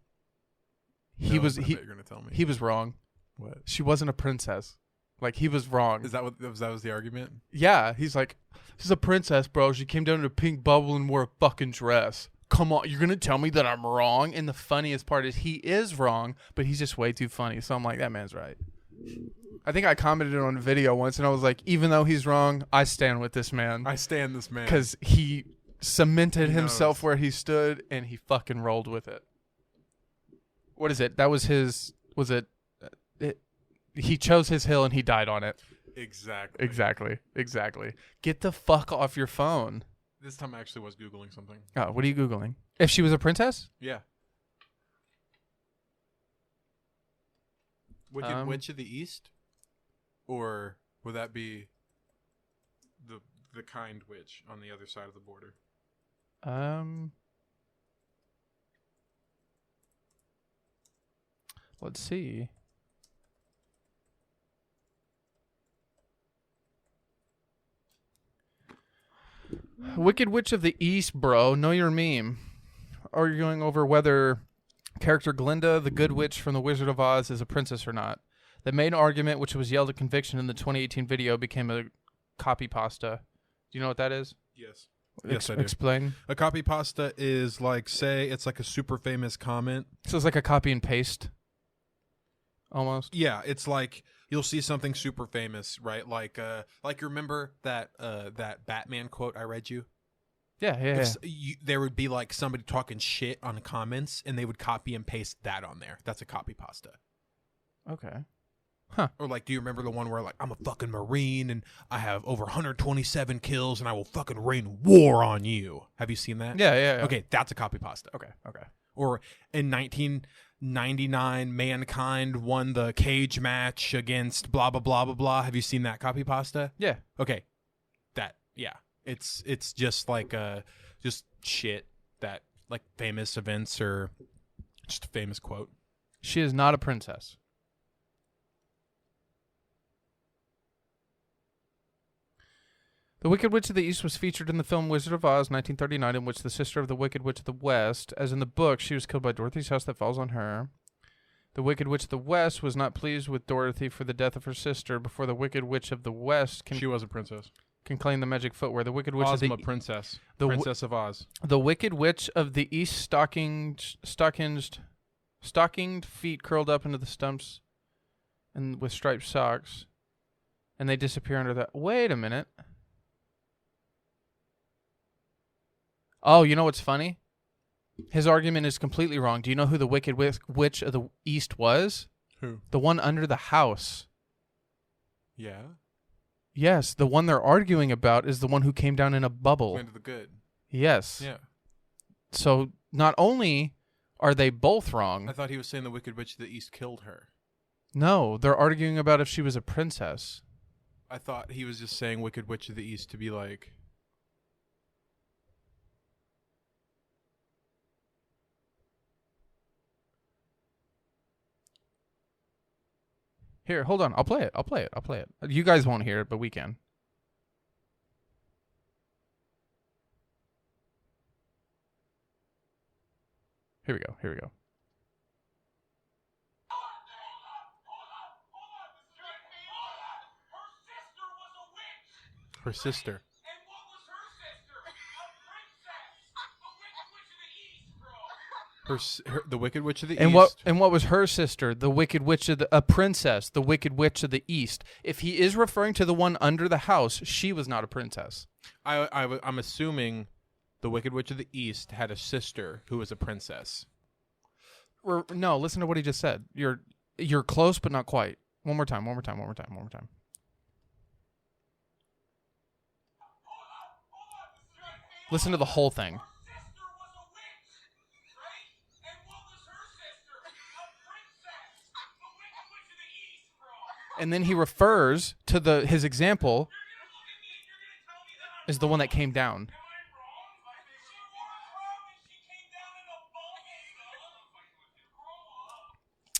You're gonna tell me. He was wrong. What? She wasn't a princess. Like, he was wrong. Is that what that was the argument? Yeah. He's like, she's a princess, bro. She came down in a pink bubble and wore a fucking dress. Come on, you're gonna tell me that I'm wrong? And the funniest part is he is wrong, but he's just way too funny. So I'm like, that man's right. I think I commented on a video once, and I was like, even though he's wrong, I stand with this man. I stand this man. Because he cemented himself where he stood, and he fucking rolled with it. What is it? That was his... Was it... he chose his hill, and he died on it. Exactly. Get the fuck off your phone. This time I actually was Googling something. Oh, what are you Googling? If she was a princess? Yeah. Wicked Witch of the East? Or would that be the kind witch on the other side of the border? Let's see. Wicked Witch of the East, bro. Know your meme. Are you going over whether character Glinda, the good witch from The Wizard of Oz, is a princess or not? The main argument, which was yelled at conviction in the 2018 video, became a copy pasta. Do you know what that is? Yes. Yes, I do. Explain. A copy pasta is like, say, it's like a super famous comment. So it's like a copy and paste, almost. Yeah, it's like you'll see something super famous, right? Like you remember that Batman quote I read you? Yeah. There would be like somebody talking shit on the comments, and they would copy and paste that on there. That's a copy pasta. Okay. Huh. Or like, do you remember the one where like, I'm a fucking Marine and I have over 127 kills and I will fucking rain war on you? Have you seen that? Yeah. Okay, that's a copy pasta. Okay. Or in 1999, Mankind won the cage match against blah, blah, blah, blah, blah. Have you seen that copy pasta? Yeah. Okay. Yeah. It's just like just shit that like famous events or just a famous quote. She is not a princess. The Wicked Witch of the East was featured in the film Wizard of Oz, 1939, in which the sister of the Wicked Witch of the West, as in the book, she was killed by Dorothy's house that falls on her. The Wicked Witch of the West was not pleased with Dorothy for the death of her sister before the Wicked Witch of the West She was a princess. can claim the magic footwear. The Wicked Witch of Ozma, the princess. the Princess of Oz. The Wicked Witch of the East stockinged feet curled up into the stumps and with striped socks, and they disappear under that. Wait a minute. Oh, you know what's funny? His argument is completely wrong. Do you know who the Wicked Witch of the East was? Who? The one under the house. Yeah. Yes, the one they're arguing about is the one who came down in a bubble. Went to the good. Yes. Yeah. So not only are they both wrong. I thought he was saying the Wicked Witch of the East killed her. No, they're arguing about if she was a princess. I thought he was just saying Wicked Witch of the East to be like... Here, hold on. I'll play it. You guys won't hear it, but we can. Here we go. Her sister. The Wicked Witch of the East. And what was her sister? The Wicked Witch of a princess, the Wicked Witch of the East. If he is referring to the one under the house, she was not a princess. I'm assuming the Wicked Witch of the East had a sister who was a princess. No, listen to what he just said. You're close, but not quite. One more time. Listen to the whole thing. And then he refers to his example is the one that came down.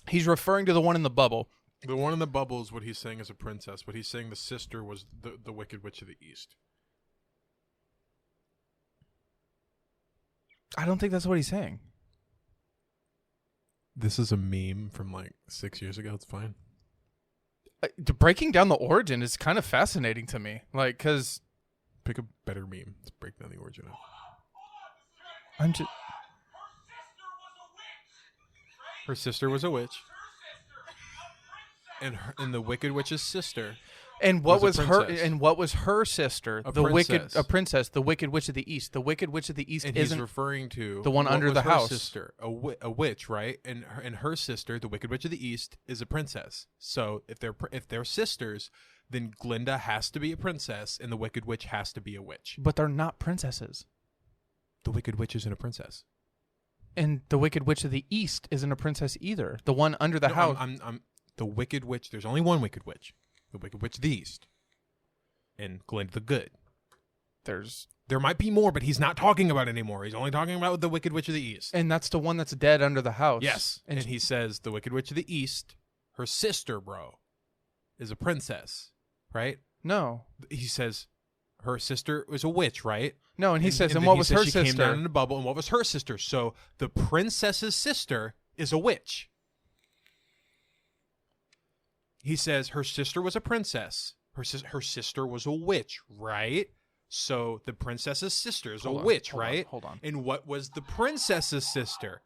He's referring to the one in the bubble. The one in the bubble is what he's saying is a princess, but he's saying the sister was the Wicked Witch of the East. I don't think that's what he's saying. This is a meme from like 6 years ago. It's fine. Breaking down the origin is kind of fascinating to me. Like, because... Pick a better meme. Let's break down the origin of. I'm just... Her sister was a witch. And the Wicked Witch's sister... And what was her? princess. And what was her sister? A the princess. a princess, the Wicked Witch of the East. The Wicked Witch of the East And isn't he's referring to the one what under was the her house. sister, a witch, right? And her sister, the Wicked Witch of the East, is a princess. So if they're sisters, then Glinda has to be a princess, and the Wicked Witch has to be a witch. But they're not princesses. The Wicked Witch isn't a princess. And the Wicked Witch of the East isn't a princess either. The one under the house. I'm the Wicked Witch. There's only one Wicked Witch. The Wicked Witch of the East. And Glinda the Good. There might be more, but he's not talking about it anymore. He's only talking about the Wicked Witch of the East. And that's the one that's dead under the house. Yes. And he says the Wicked Witch of the East, her sister, bro, is a princess, right? No. He says her sister was a witch, right? No, and he says, and then what he was says her she sister? came down in a bubble, and what was her sister? So the princess's sister is a witch. He says her sister was a princess. Her sister was a witch, right? So the princess's sister is a witch, right? Hold on. And what was the princess's sister?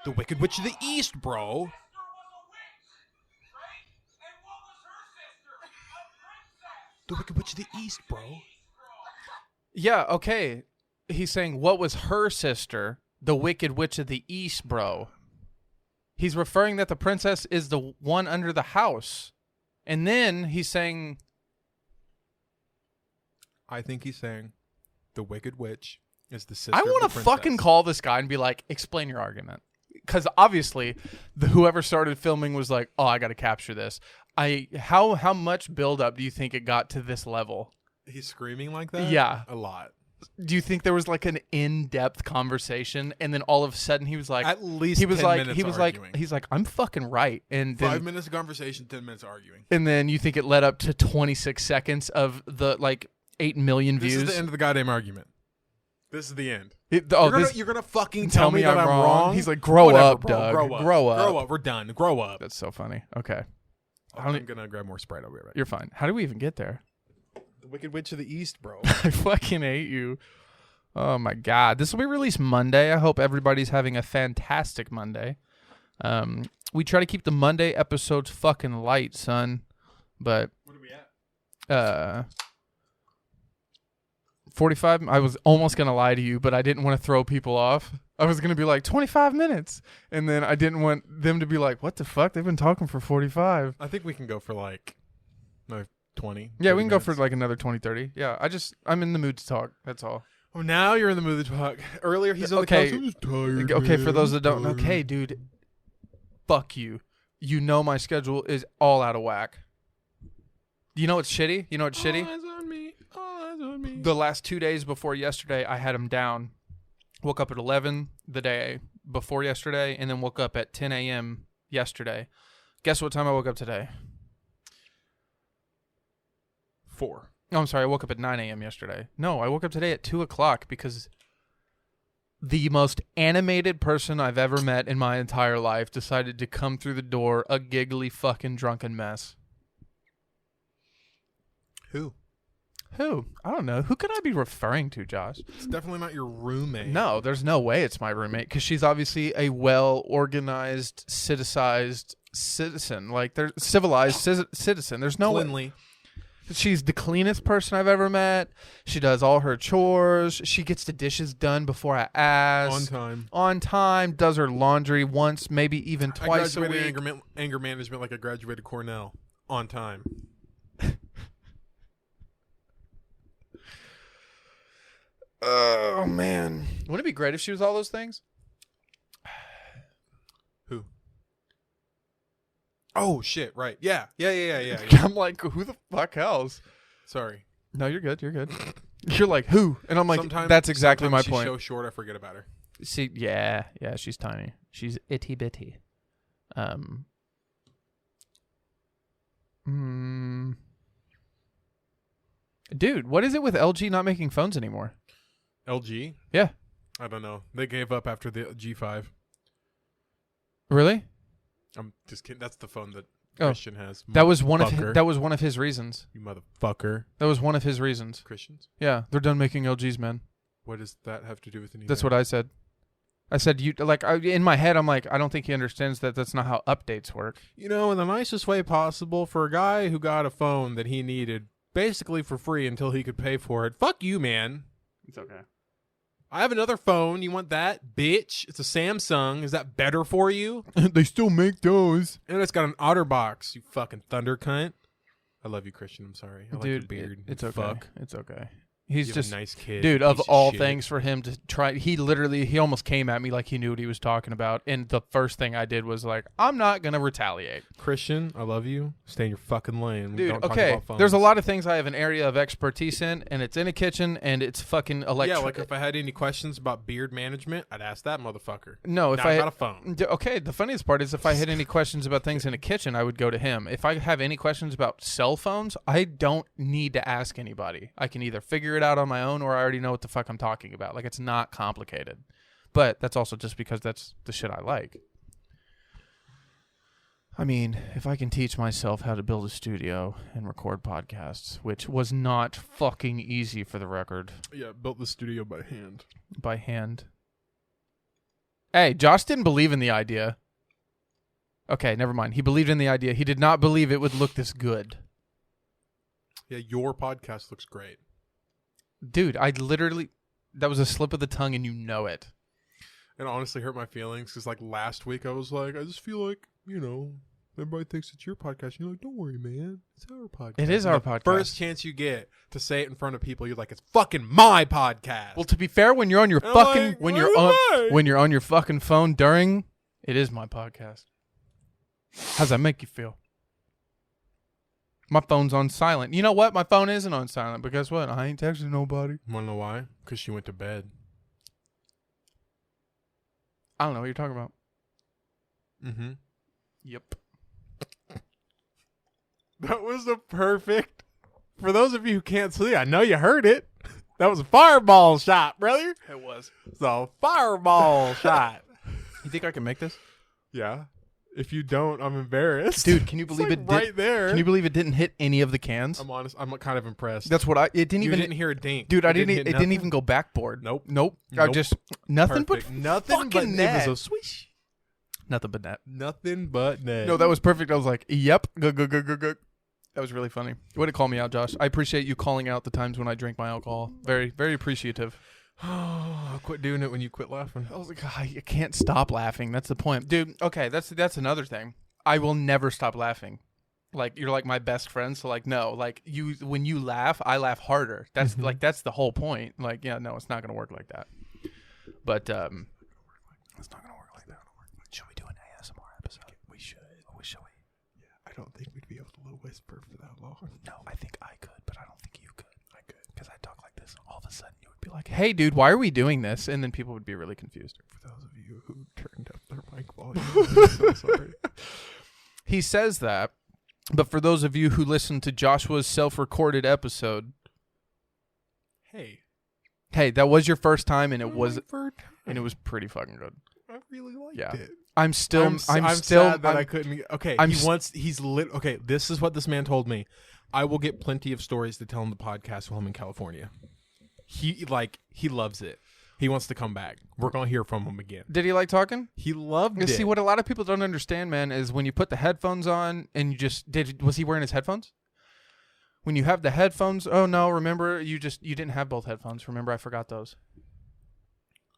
The Wicked Witch of the East, bro. The Wicked Witch of the East, bro. Yeah, okay. He's saying, what was her sister? The Wicked Witch of the East, bro. He's referring that the princess is the one under the house. And then he's saying... I think he's saying the Wicked Witch is the sister I of the want to princess. fucking call this guy and be like, explain your argument. Because obviously, whoever started filming was like, oh, I got to capture this. How much buildup do you think it got to this level? He's screaming like that? Yeah. A lot. Do you think there was like an in-depth conversation, and then all of a sudden he was like, At least he was 10 like, minutes he was arguing. like, he's like, I'm fucking right, and then 5 minutes of conversation, 10 minutes arguing. and then you think it led up to 26 seconds of the like 8 million This views. is the end of the goddamn argument. This is the end. You're You're gonna fucking tell me that I'm wrong. He's like, grow Whatever, up, bro. Doug. Grow up. Grow up. Grow up. We're done. Grow up. That's so funny. Okay. I'm gonna grab more Sprite. I'll be right back. You're fine. How do we even get there? The Wicked Witch of the East, bro. I fucking hate you. Oh my God. This will be released Monday. I hope everybody's having a fantastic Monday. We try to keep the Monday episodes fucking light, son. But What are we at? 45. I was almost going to lie to you, but I didn't want to throw people off. I was going to be like 25 minutes. And then I didn't want them to be like, what the fuck? They've been talking for 45. I think we can go for like another 20. Yeah, we can go minutes. for like another 20, 30. Yeah, I'm in the mood to talk. That's all. Oh, now you're in the mood to talk. Earlier, he's on Okay. the couch. I'm just tired. Okay, for man. those that don't, I'm tired. okay, dude, fuck you. You know my schedule is all out of whack. You know what's shitty? You know what's shitty? All eyes on me. All eyes on me. The last 2 days before yesterday, I had him down. Woke up at 11 the day before yesterday, and then woke up at 10 a.m. yesterday. Guess what time I woke up today? 4. Oh, I'm sorry, I woke up at 9 a.m. yesterday. No, I woke up today at 2 o'clock because the most animated person I've ever met in my entire life decided to come through the door a giggly fucking drunken mess. Who? Who? I don't know. Who could I be referring to, Josh? It's definitely not your roommate. No, there's no way it's my roommate because she's obviously a well-organized, citizen. Like, they're civilized citizen. There's no way. Cleanly. She's the cleanest person I've ever met. She does all her chores. She gets the dishes done before I ask. On time. On time. Does her laundry once, maybe even twice a I week. graduated anger management like I graduated Cornell. On time. Oh, man. Wouldn't it be great if she was all those things? Who? Oh, shit. Right. Yeah. Yeah. I'm like, who the fuck else? Sorry. No, you're good. You're good. You're like, who? And I'm like, Sometimes- that's exactly my sometimes point. She's so short, I forget about her. See, yeah, she's tiny. She's itty bitty. Dude, what is it with LG not making phones anymore? LG? Yeah. I don't know. They gave up after the G5. Really? I'm just kidding. That's the phone that Oh. Christian has. That was one of Motherfucker. his reasons. You motherfucker. That was one of his reasons. Christians? Yeah, they're done making LGs, man. What does that have to do with anything? That's what I said. I said you like in my head. I'm like, I don't think he understands that that's not how updates work. You know, in the nicest way possible, for a guy who got a phone that he needed basically for free until he could pay for it. Fuck you, man. It's okay. I have another phone. You want that? Bitch. It's a Samsung. Is that better for you? They still make those. And it's got an OtterBox, you fucking thunder cunt. I love you, Christian. I'm sorry. I like your Dude, beard. it's You okay. Fuck. It's okay. He's You're just a nice kid. dude, of piece all shit. things for him to try, he almost came at me like he knew what he was talking about. And the first thing I did was like, I'm not going to retaliate. Christian, I love you. Stay in your fucking lane. Dude, Don't talk okay, about phones. there's a lot of things I have an area of expertise in, and it's in a kitchen, and it's fucking electric. Yeah, like if I had any questions about beard management, I'd ask that motherfucker. No, if Not I about a phone. Okay, the funniest part is if I had any questions about things in a kitchen, I would go to him. If I have any questions about cell phones, I don't need to ask anybody. I can either figure it out on my own or I already know what the fuck I'm talking about. Like, it's not complicated. But that's also just because that's the shit I like. I mean, if I can teach myself how to build a studio and record podcasts, which was not fucking easy for the record, Yeah, built the studio by hand. by hand. Hey, Josh didn't believe in the idea. Okay, never mind. He believed in the idea. He did not believe it would look this good. Yeah, your podcast looks great. Dude, that was a slip of the tongue and you know it. It honestly hurt my feelings because, like, last week I was like, I just feel like, you know, everybody thinks it's your podcast. And you're like, don't worry, man. It's our podcast. It is And our the podcast. First chance you get to say it in front of people, you're like, it's fucking my podcast. Well, to be fair, when you're on your I'm fucking like, when why you're am on I? when you're on your fucking phone during, it is my podcast. How's that make you feel? My phone's on silent. You know what? My phone isn't on silent, but guess what? I ain't texting nobody. Want to know why? Because she went to bed. I don't know what you're talking about. Mm-hmm. Yep. That was the perfect For those of you who can't see, I know you heard it. That was a fireball shot, brother. It was. It's a fireball shot. You think I can make this? Yeah. If you don't, I'm embarrassed. Dude, can you It's believe like it did, right there. Can you believe it didn't hit any of the cans? I'm honest. I'm kind of impressed. That's what it didn't you even didn't hear a dink. Dude, It hit it didn't nothing? even go backboard. Nope. I Nope. just nothing Perfect. but nothing but fucking net. It was a swish. nothing but net. Nothing but net. No, that was perfect. I was like, yep. Good. That was really funny. Way to call me out, Josh. I appreciate you calling out the times when I drink my alcohol. Very, very appreciative. I'll quit doing it when you quit laughing. I was like, I can't stop laughing. That's the point. Dude, okay, that's another thing. I will never stop laughing. Like, you're like my best friend, so like, no. Like, when you laugh, I laugh harder. That's like, that's the whole point. Like, yeah, no, it's not going to work like that. But, it's not going to work like that. Should we do an ASMR episode? We should. Should we? Yeah, I don't think we'd be able to whisper for that long. No, I think I could, but I don't think you could. I could. Because I talk like this. All of a sudden, you would be like, hey, dude, why are we doing this? And then people would be really confused. For those of you who turned up their mic volume, I'm so sorry. He says that, but for those of you who listened to Joshua's self-recorded episode, hey, that was your first time, and it was pretty fucking good. I really liked Yeah. it. I'm still sad that I couldn't. Okay, okay. This is what this man told me. I will get plenty of stories to tell on the podcast while I'm in California. He loves it. He wants to come back. We're gonna hear from him again. Did he like talking? He loved it. See, what a lot of people don't understand, man, is when you put the headphones on and was he wearing his headphones? When you have the headphones, oh no, remember you didn't have both headphones. Remember, I forgot those.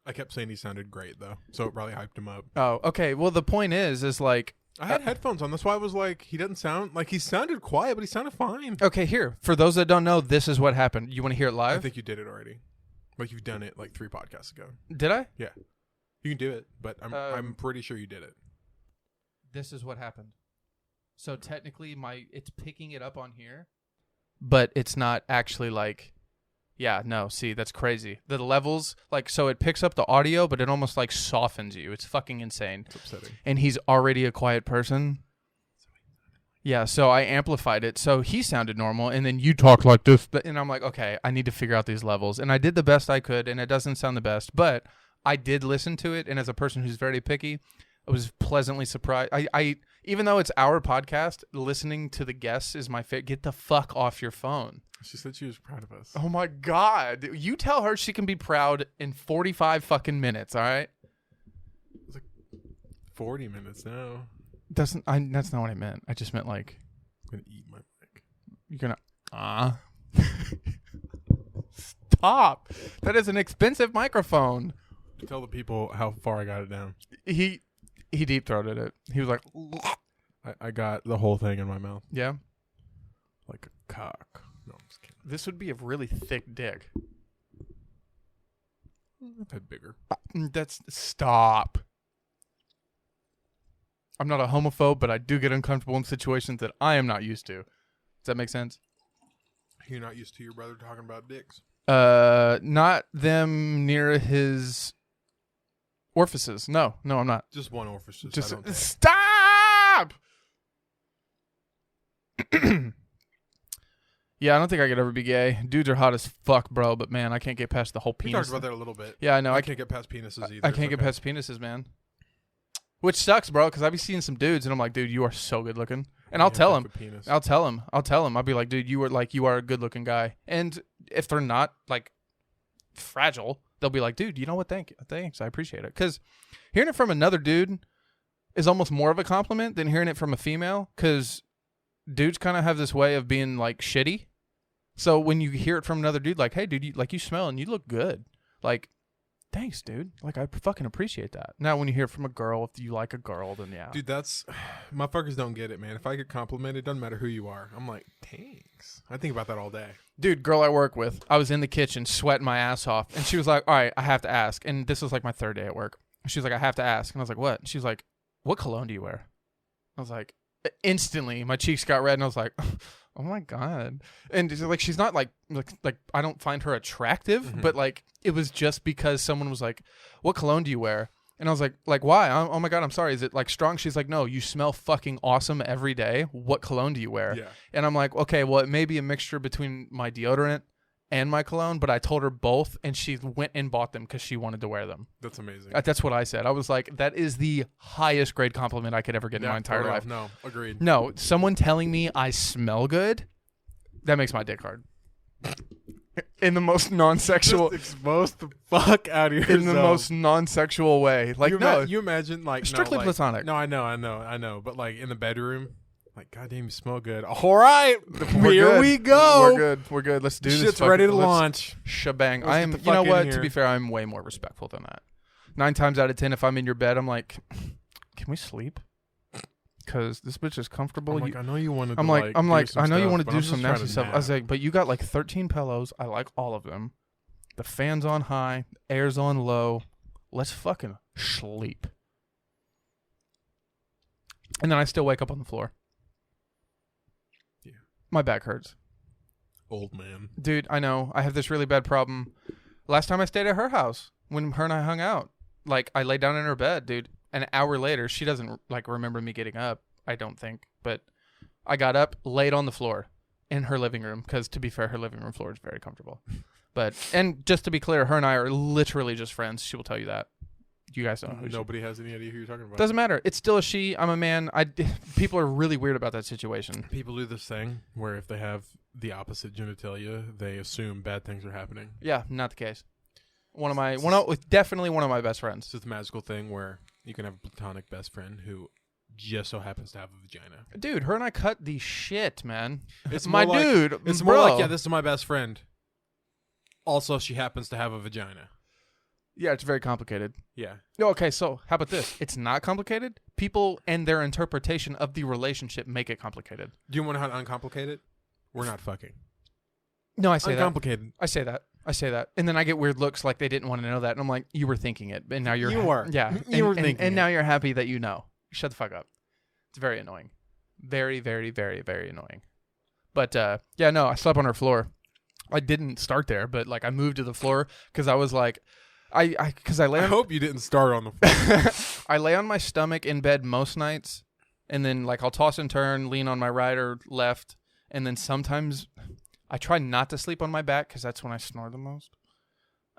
I kept saying he sounded great though, so it probably hyped him up. Oh, okay. Well, the point is like I had headphones on. That's why I was like, he doesn't sound like he sounded quiet, but he sounded fine. Okay, here. For those that don't know, this is what happened. You want to hear it live? I think you did it already. Like you've done it like 3 podcasts ago. Did I? Yeah. You can do it, but I'm pretty sure you did it. This is what happened. So technically it's picking it up on here, but it's not actually like, yeah, no, see, that's crazy. The levels, like, so it picks up the audio, but it almost like softens you. It's fucking insane. It's upsetting. And he's already a quiet person. Yeah, so I amplified it. So he sounded normal, and then you talk like this. And I'm like, okay, I need to figure out these levels. And I did the best I could, and it doesn't sound the best. But I did listen to it, and as a person who's very picky, I was pleasantly surprised. I even though it's our podcast, listening to the guests is my favorite. Get the fuck off your phone. She said she was proud of us. Oh, my God. You tell her she can be proud in 45 fucking minutes, all right? It's like 40 minutes now. That's not what I meant. I just meant like I'm gonna eat my mic. you're gonna stop. That is an expensive microphone. Tell the people how far I got it down. He deep throated it. He was like, I got the whole thing in my mouth yeah. like a cock. No, I'm just kidding. This would be a really thick dick. I've had bigger. Stop. I'm not a homophobe, but I do get uncomfortable in situations that I am not used to. Does that make sense? You're not used to your brother talking about dicks. Not them near his orifices. No, I'm not. Just one orifice. Just stop. Yeah, I don't think I could ever be gay. Dudes are hot as fuck, bro. But man, I can't get past the whole We penis. talked about that a little bit. Yeah, I know. I can't get past penises either. I can't get past penises, man. Which sucks, bro, because I be seeing some dudes, and I'm like, dude, you are so good looking. And I'll tell him. I'll tell him. I'll be like, dude, you are a good looking guy. And if they're not like fragile, they'll be like, dude, you know what? Thanks. I appreciate it. Because hearing it from another dude is almost more of a compliment than hearing it from a female. Because dudes kind of have this way of being like shitty. So when you hear it from another dude, like, hey, dude, you smell and you look good. Like, thanks, dude. Like, I fucking appreciate that. Now, when you hear it from a girl, if you like a girl, then yeah. Dude, motherfuckers don't get it, man. If I get complimented, it doesn't matter who you are. I'm like, thanks. I think about that all day. Dude, girl I work with, I was in the kitchen sweating my ass off. And she was like, all right, I have to ask. And this was like my 3rd day at work. She was like, I have to ask. And I was like, what? And she was like, what cologne do you wear? I was like, instantly, my cheeks got red. And I was like, oh my God. And like, she's not like I don't find her attractive, but like, it was just because someone was like, what cologne do you wear? And I was like why? Oh my God, I'm sorry. Is it like strong? She's like, no, you smell fucking awesome every day. What cologne do you wear? Yeah. And I'm like, okay, well, it may be a mixture between my deodorant and my cologne, but I told her both, and she went and bought them because she wanted to wear them. That's amazing. That's what I said. I was like, that is the highest grade compliment I could ever get in my entire life. No, agreed. No, someone telling me I smell good, that makes my dick hard. In the most non-sexual, Just expose the fuck out of yourself. in the most non-sexual way. Like, you imagine like strictly platonic. No, I know. But like in the bedroom, like, goddamn, you smell good. All right, We're here good. we go. We're good. Let's do this. Shit's fucking- ready to let's launch. Shebang. Let's I get am. the You know fuck in what? here. To be fair, I'm way more respectful than that. 9 times out of 10, if I'm in your bed, I'm like, can we sleep? Because this bitch is comfortable. I'm like, I know you wanted. I'm to, like, do some I know you stuff, want to but do I'm some just trying nasty to stuff. I was nap. like, but you got like 13 pillows. I like all of them. The fan's on high, air's on low. Let's fucking sleep. And then I still wake up on the floor. Yeah. My back hurts. Old man. Dude, I know. I have this really bad problem. Last time I stayed at her house, when her and I hung out, like, I lay down in her bed, dude. An hour later, she doesn't, like, remember me getting up, I don't think. But I got up, laid on the floor in her living room, because, to be fair, her living room floor is very comfortable. But, and just to be clear, her and I are literally just friends. She will tell you that. You guys don't know who she is. Nobody has any idea who you're talking about. Doesn't matter. It's still a she. I'm a man. People are really weird about that situation. People do this thing where if they have the opposite genitalia, they assume bad things are happening. Yeah, not the case. Definitely one of my best friends. It's just a magical thing where you can have a platonic best friend who just so happens to have a vagina. Dude, her and I cut the shit, man. It's my more like- dude. It's bro. more like, yeah, this is my best friend. Also, she happens to have a vagina. Yeah, it's very complicated. Yeah. No, okay, so how about this? It's not complicated. People and their interpretation of the relationship make it complicated. Do you want to know how to uncomplicate it? We're not fucking. No, I say that. Uncomplicated. I say that. And then I get weird looks like they didn't want to know that. And I'm like, you were thinking it. And now you're... You were. Yeah. You were thinking And it. now you're happy that you know. Shut the fuck up. It's very annoying. Very, very, very, very annoying. But, yeah, no, I slept on her floor. I didn't start there, but, like, I moved to the floor because I was like... Because I lay I on... hope you didn't start on the floor. I lay on my stomach in bed most nights, and then like I'll toss and turn, lean on my right or left, and then sometimes I try not to sleep on my back because that's when I snore the most.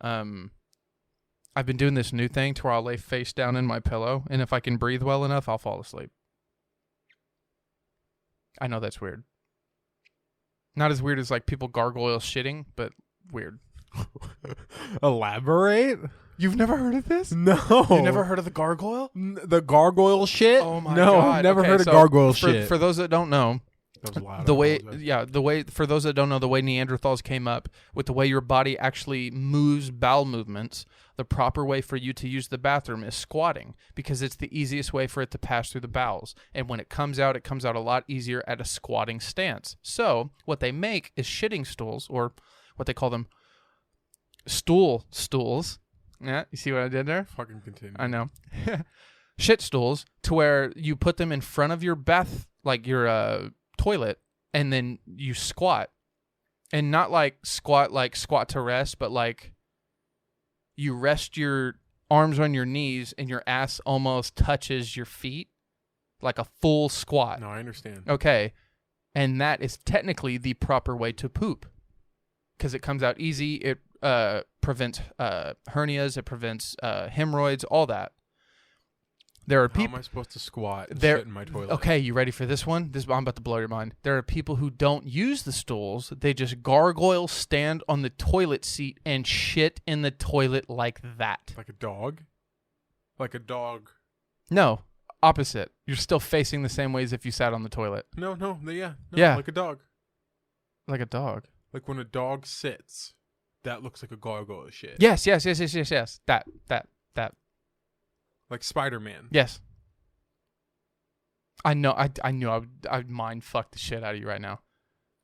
I've been doing this new thing to where I'll lay face down in my pillow, and if I can breathe well enough, I'll fall asleep. I know that's weird. Not as weird as like people gargoyle shitting, but weird. Elaborate? You've never heard of this? No. You never heard of the gargoyle? The gargoyle shit? Oh my no, god! I've never Okay, heard of so gargoyle for, shit. For those that don't know, That was loud. the I way, apologize. for those that don't know, the way Neanderthals came up with the way your body actually moves bowel movements, the proper way for you to use the bathroom is squatting because it's the easiest way for it to pass through the bowels. And when it comes out a lot easier at a squatting stance. So what they make is shitting stools, or what they call them, stools. Yeah, you see what I did there? Fucking continue. I know. Shit stools, to where you put them in front of your bath, like your toilet, and then you squat. And not like squat to rest, but like you rest your arms on your knees and your ass almost touches your feet, like a full squat. No, I understand. Okay. And that is technically the proper way to poop because it comes out easy. It prevents hernias. It prevents hemorrhoids, all that. There are How people. am I supposed to squat and There- shit in my toilet? Okay, you ready for this one? I'm about to blow your mind. There are people who don't use the stools. They just gargoyle, stand on the toilet seat, and shit in the toilet like that. Like a dog? Like a dog. No, opposite. You're still facing the same way as if you sat on the toilet. No, yeah. No, Yeah. Like a dog. Like a dog. Like when a dog sits, that looks like a gargoyle shit. Yes. That. Like Spider-Man. Yes. I know. I knew I'd mind fuck the shit out of you right now.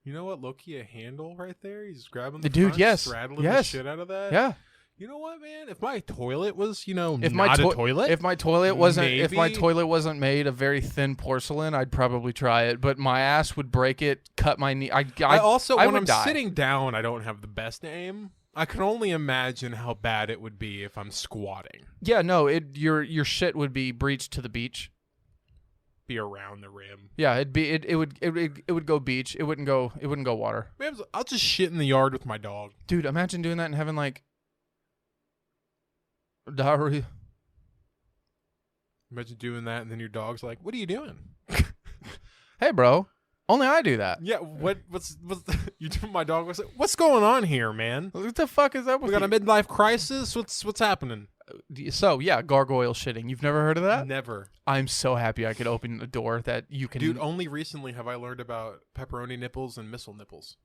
You know what? Loki, a handle right there. He's grabbing the Dude, front, yes. straddling Yes. the shit out of that. Yeah. You know what, man? If my toilet was, not If my a toilet, if my toilet maybe. wasn't made of very thin porcelain, I'd probably try it. But my ass would break it, cut my knee. I also I when would I'm die. sitting down, I don't have the best aim. I can only imagine how bad it would be if I'm squatting. Yeah, no, your shit would be breached to the beach. Be around the rim. Yeah, it would go beach. It wouldn't go water. I'll just shit in the yard with my dog. Dude, imagine doing that and having like diarrhea. Imagine doing that and then your dog's like, "What are you doing?" Hey, bro, only I do that. Yeah, what's you do? My dog was like, "What's going on here, man? What the fuck is up with We got you? a midlife crisis. What's happening?" So yeah, gargoyle shitting. You've never heard of that? Never. I'm so happy I could open a door that you can. Dude, only recently have I learned about pepperoni nipples and missile nipples.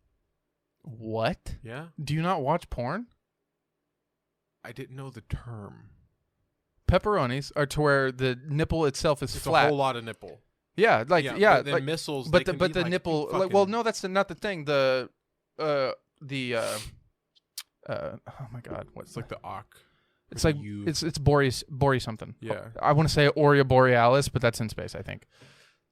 What? Yeah? Do you not watch porn? I didn't know the term. Pepperonis are to where the nipple itself is It's flat. a whole lot of nipple. Yeah, like yeah, but then like, missiles. but they the can be the like nipple. fucking- Like, well, no, that's not the thing. Oh my god, what's It's like the Ak. It's like you. it's Boreas something. Yeah. I want to say Aurea Borealis, but that's in space, I think.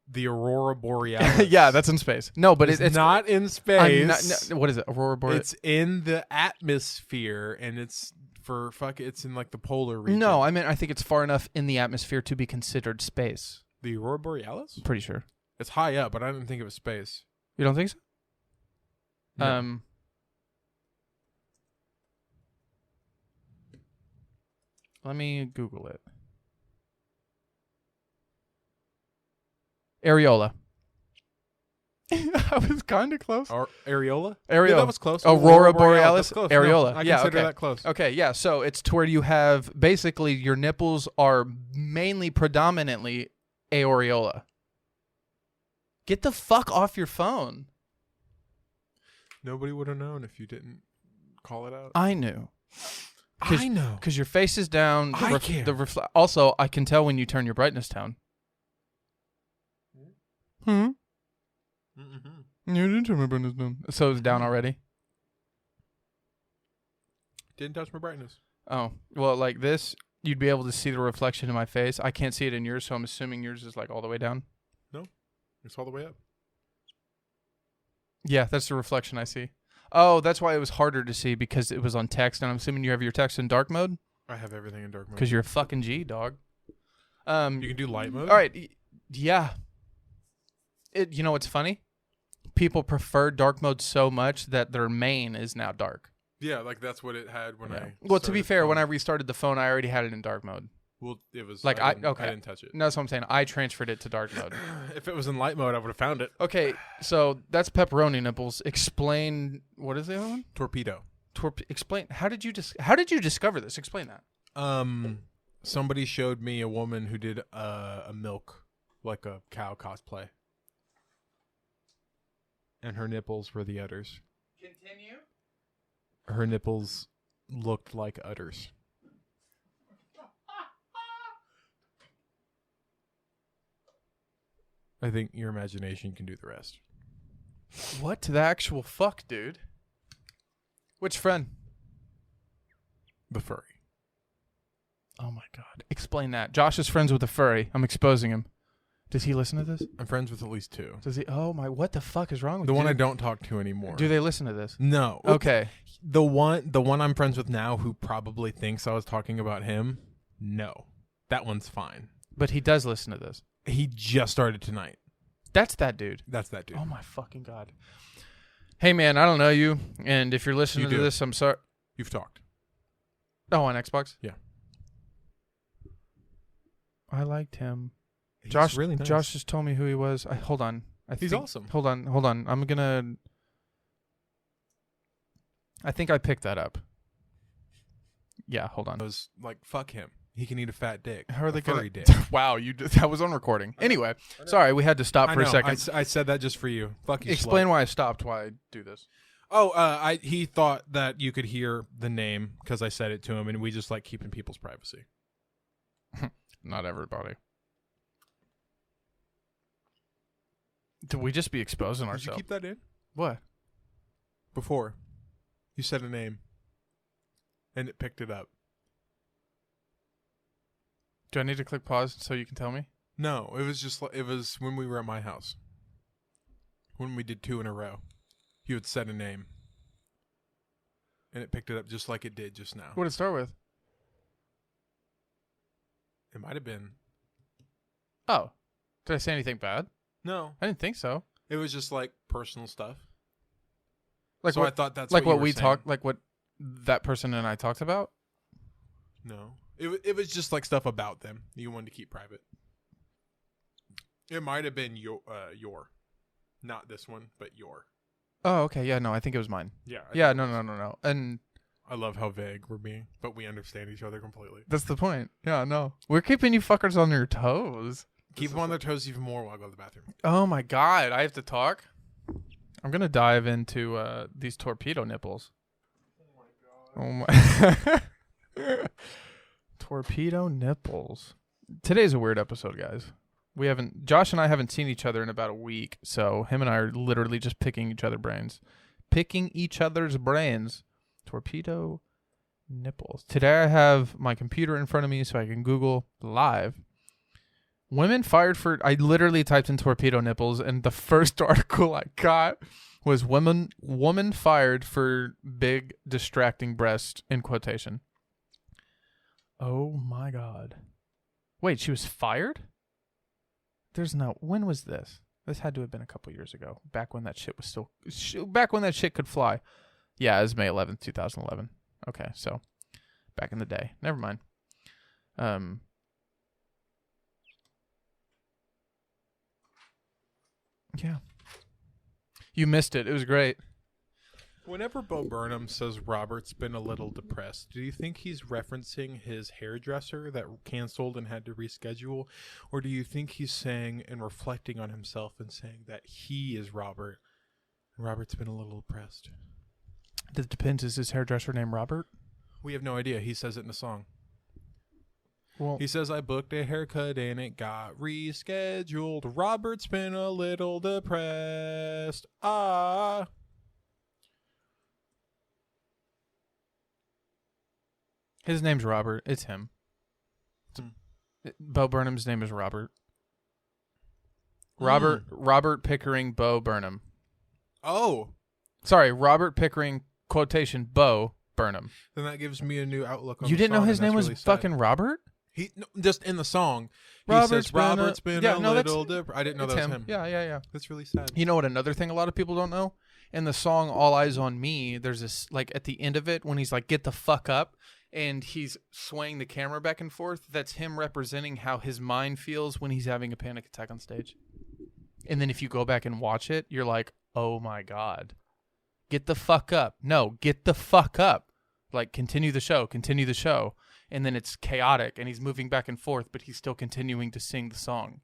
The Aurora Borealis. Yeah, that's in space. No, but it's not in I'm space. what is it? Aurora Borealis. It's in the atmosphere, and it's it's in like the polar region. No, I mean I think it's far enough in the atmosphere to be considered space. The Aurora Borealis? Pretty sure. It's high up, but I didn't think it was space. You don't think so? No. Let me Google it. Areola. I was kind of close. Areola? Areola. Yeah, that was close. Aurora Borealis. That's close. Areola. No, I Yeah, consider okay. that close. Okay, yeah. So it's to where you have basically your nipples are mainly predominantly areola. Get the fuck off your phone. Nobody would have known if you didn't call it out. I knew. I know. Because your face is down. I care. Also, I can tell when you turn your brightness down. Hmm? Mm-hmm. You didn't turn my brightness down. So it's down already? Didn't touch my brightness. Oh. Well, like this, you'd be able to see the reflection in my face. I can't see it in yours, so I'm assuming yours is like all the way down. It's all the way up. Yeah, that's the reflection I see. Oh, that's why it was harder to see because it was on text, and I'm assuming you have your text in dark mode? I have everything in dark mode. Because you're a fucking G, dog. You can do light mode? All right. Yeah. You know what's funny? People prefer dark mode so much that their main is now dark. Yeah, like that's what it had when I Well, to be started fair, when I phone. restarted the phone, I already had it in dark mode. Well, it was Like, I okay. didn't touch it. No, that's what I'm saying. I transferred it to dark mode. If it was in light mode, I would have found it. Okay, so that's pepperoni nipples. Explain, what is the other one? Torpedo. Explain, how did you discover this? Explain that. Somebody showed me a woman who did a milk, like a cow cosplay. And her nipples were the udders. Continue. Her nipples looked like udders. I think your imagination can do the rest. What the actual fuck, dude? Which friend? The furry. Oh my god. Explain that. Josh is friends with a furry. I'm exposing him. Does he listen to this? I'm friends with at least two. Does he? Oh my, what the fuck is wrong with The you? one I don't talk to anymore. Do they listen to this? No. Okay. The one I'm friends with now who probably thinks I was talking about him, no. That one's fine. But he does listen to this. He just started tonight. That's that dude. That's that dude. Oh my fucking god. Hey man, I don't know you, and if you're listening You to do. this, I'm sorry. You've talked. Oh, on Xbox? Yeah. I liked him. He's Josh really nice. Josh just told me who he was. Hold on. He's awesome. Hold on. I'm gonna. I think I picked that up. Yeah, hold on. I was like, fuck him. He can eat a fat dick. How are they furry gonna? dick. Wow, that was on recording. Anyway, sorry, we had to stop I for a know. second. I said that just for you. Fuck you. Explain slut. why I stopped. Why I do this. Oh, he thought that you could hear the name because I said it to him, and we just like keeping people's privacy. Not everybody. Did we just be exposing Did you ourselves? keep that in? What? Before. You said a name. And it picked it up. Do I need to click pause so you can tell me? No, it was just it was when we were at my house. When we did 2 in a row. You had said a name. and it picked it up just like it did just now. What did it start with? It might have been. Oh. Did I say anything bad? No. I didn't think so. It was just like personal stuff. Like so what, I thought that's like what what you were we saying. talked, like what that person and I talked about? No. It was just like stuff about them you wanted to keep private. It might have been your. Not this one, but your. Oh, okay. Yeah, no, I think it was mine. Yeah. No. And I love how vague we're being, but we understand each other completely. that's the point. Yeah, no. We're keeping you fuckers on your toes. Keep them on their toes even more while I go to the bathroom. Oh my god, I have to talk? I'm going to dive into these torpedo nipples. Oh my. Torpedo nipples. Today's a weird episode, guys. Josh and I haven't seen each other in about a week, so him and I are literally just picking each other's brains. Torpedo nipples. Today I have my computer in front of me so I can Google live. Women fired for... I literally typed in torpedo nipples, and the first article I got was woman fired for big distracting breast, in quotation. Oh my god. Wait, she was fired? When was this? This had to have been a couple years ago. Back when that shit was still... Back when that shit could fly. Yeah, it was May 11th, 2011. Okay, so back in the day. Never mind. Yeah. You missed it. It was great. Whenever Bo Burnham says Robert's been a little depressed, do you think he's referencing his hairdresser that canceled and had to reschedule? Or do you think he's saying and reflecting on himself and saying that he is Robert and Robert's been a little depressed? It depends. Is his hairdresser named Robert? We have no idea. He says it in the song. Well, He says, I booked a haircut and it got rescheduled. Robert's been a little depressed. Ah. his name's Robert. It's him. Bo Burnham's name is Robert. Robert Pickering Bo Burnham. Oh. Sorry, Robert Pickering, quotation, Bo Burnham. Then that gives me a new outlook on You the didn't know song, his and name that's was really sad. fucking Robert? He just in the song. He Robert's says been a- Robert's been Yeah, a no, that's- little different. I didn't know It's that was him. Yeah. That's really sad. You know what? Another thing a lot of people don't know? In the song All Eyes on Me, there's this, like, at the end of it, when he's like, get the fuck up, and he's swaying the camera back and forth, that's him representing how his mind feels when he's having a panic attack on stage. And then if you go back and watch it, you're like, oh my God. Get the fuck up. No, get the fuck up. Like, continue the show. And then it's chaotic, and he's moving back and forth, but he's still continuing to sing the song.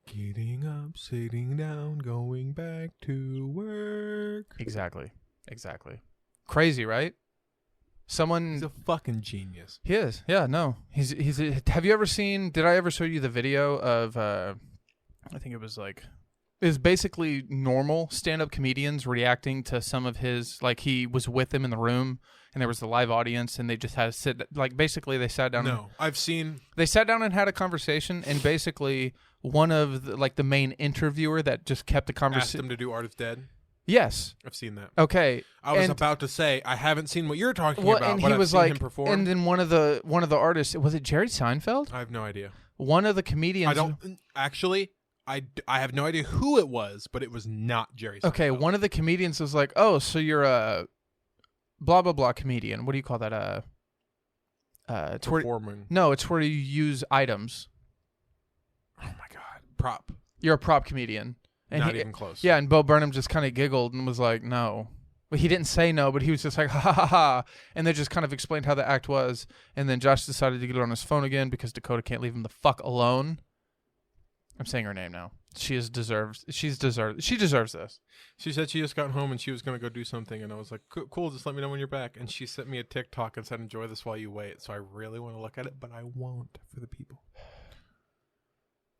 Getting up, sitting down, going back to work. Exactly. Crazy, right? He's a fucking genius. He is. Yeah, no. He's have you ever seen, did I ever show you the video of I think it was basically normal stand-up comedians reacting to some of his, like, he was with them in the room and there was the live audience and they just had to sit, like, basically they sat down. No, They sat down and had a conversation, and basically one of the main interviewer that just kept the asked conversation. him to do Art is Dead. Yes. I've seen that. Okay. I was And- about to say I haven't seen what you're talking Well, about, and but he I've was seen like, him perform. and then one of the artists, was it Jerry Seinfeld? I have no idea. One of the comedians. I don't actually. I have no idea who it was, but it was not Jerry. Okay, Seinfeld. one of the comedians was like, "Oh, so you're a blah blah blah comedian. What do you call that? It's where, performing. no, it's where you use items. Oh my god, prop. You're a prop comedian." And Not even close. Yeah, and Bo Burnham just kind of giggled and was like, "No." But he didn't say no, but he was just like, "Ha ha ha ha," and they just kind of explained how the act was. And then Josh decided to get on his phone again because Dakota can't leave him the fuck alone. I'm saying her name now. She deserves this. She said she just got home and she was going to go do something, and I was like, cool, just let me know when you're back. And she sent me a TikTok and said, enjoy this while you wait. So I really want to look at it, but I won't for the people.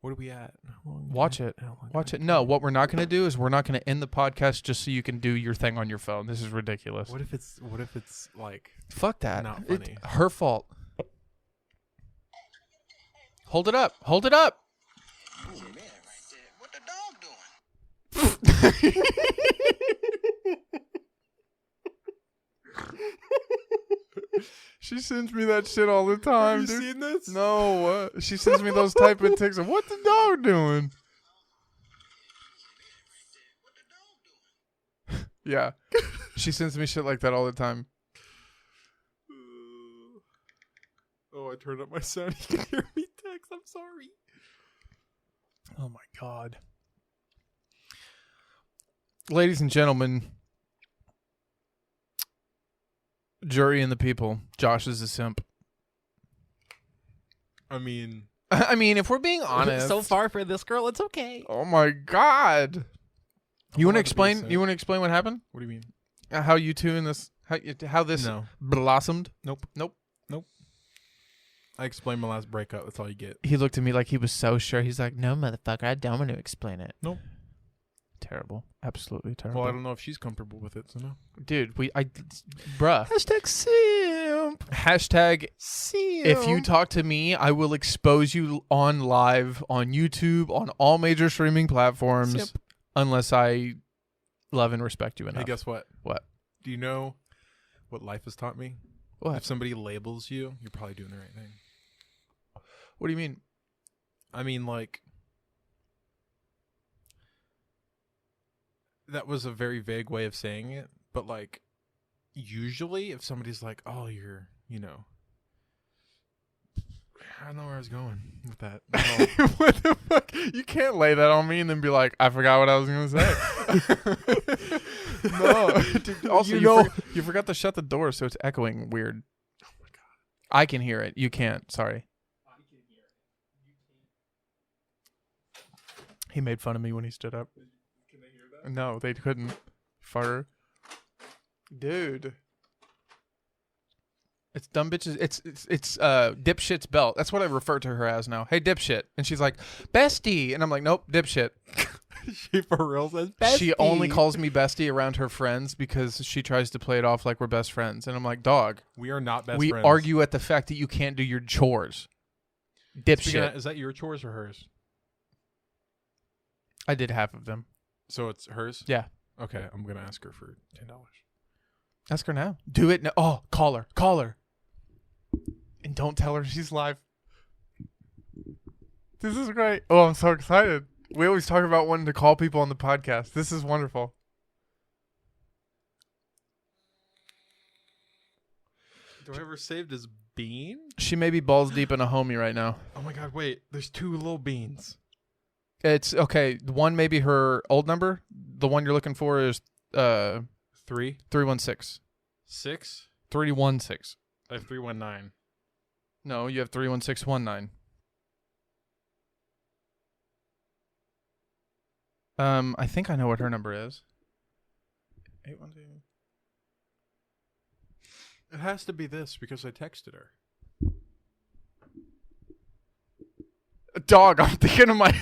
What are we at? Watch it. Watch it. No, what we're not going to do is we're not going to end the podcast just so you can do your thing on your phone. This is ridiculous. What if it's like Fuck that. not It's funny? her fault. Hold it up. Hold it up. Ooh, man, right there. What the dog doing? She sends me that shit all the time, Have you dude. seen this? No, she sends me those type of texts. What's the dog doing? Yeah, she sends me shit like that all the time. Oh, I turned up my sound. You can hear me text. I'm sorry. Oh my god. Ladies and gentlemen, jury and the people, Josh is a simp. I mean, if we're being honest. So far for this girl, it's okay. Oh my god. You want to allowed to be a explain? simp. You want to explain what happened? what do you mean? How you two in this? How this No. blossomed? Nope. I explained my last breakup. That's all you get. He looked at me like he was so sure. He's like, "No, motherfucker, I don't want to explain it." Nope. Terrible. Absolutely terrible. Well, I don't know if she's comfortable with it, so no. Dude, bruh. Hashtag simp. Hashtag Simp. if you talk to me, I will expose you on live, on YouTube, on all major streaming platforms, Simp. unless I love and respect you enough. Hey, guess what? What? Do you know what life has taught me? What? If somebody labels you, you're probably doing the right thing. What do you mean? I mean, like, that was a very vague way of saying it, but like, usually if somebody's like, "Oh, you're," I don't know where I was going with that. No. What the fuck? You can't lay that on me and then be like, I forgot what I was gonna say. No. Dude, also, you forgot to shut the door, so it's echoing weird. Oh my god. I can hear it. You can't. Sorry. He made fun of me when he stood up. Can they hear that? No, they couldn't. Farter. Dude. It's dumb bitches. It's dipshit's belt. That's what I refer to her as now. Hey, dipshit. And she's like, bestie. And I'm like, nope, dipshit. She for real says bestie. She only calls me bestie around her friends because she tries to play it off like we're best friends. And I'm like, dog, We are not best we friends. argue at the fact that you can't do your chores. Speaking Dipshit. of, is that your chores or hers? I did half of them. So it's hers? Yeah. Okay, I'm gonna ask her for $10. Ask her now. Do it now. Oh, call her. Call her. And don't tell her she's live. This is great. Oh, I'm so excited. We always talk about wanting to call people on the podcast. This is wonderful. Do I ever saved as Bean? She may be balls deep in a homie right now. Oh my god, wait. There's two little beans. It's okay. One may be her old number. The one you're looking for is 3? 316. 6? 316. I have 319. No, you have 31619. I think I know what her number is. 812. It has to be this because I texted her. Dog, I'm thinking of my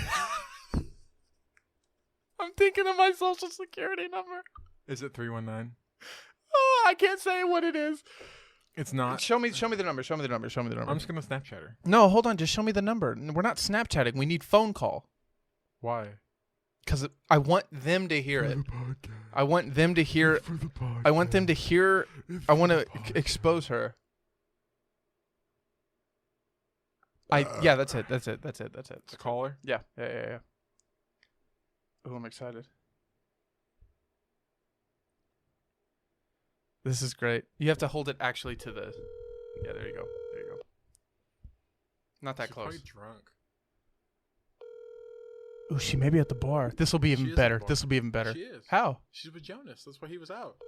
I'm thinking of my social security number. Is it 319? Oh, I can't say what it is. It's not. Show me the number. Show me the number. I'm just gonna Snapchat her. No, hold on. Just show me the number. We're not Snapchatting. We need phone call. Why? Because I want them to hear it. I want them to hear. I want them to hear. I want to expose her. Yeah, that's it. That's it. It's a caller. Yeah. Oh, I'm excited. This is great. You have to hold it actually to the. Yeah, there you go. Not that She's close. probably drunk. Ooh, she may be at the bar. This will be She even is at better. the bar. This will be even better. She is. How? She's with Jonas. That's why he was out.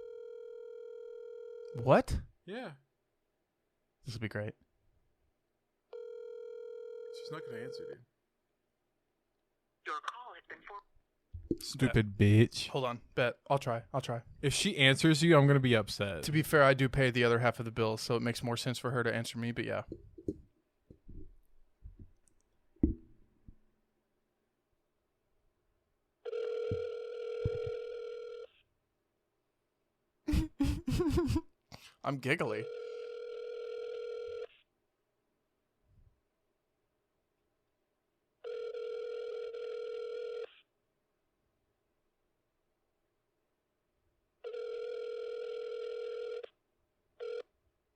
What? Yeah. This will be great. She's not gonna answer, dude. Your call has been for. Stupid bitch. Hold on. Bet. I'll try. If she answers you, I'm gonna be upset. To be fair, I do pay the other half of the bill, so it makes more sense for her to answer me, but yeah. I'm giggly.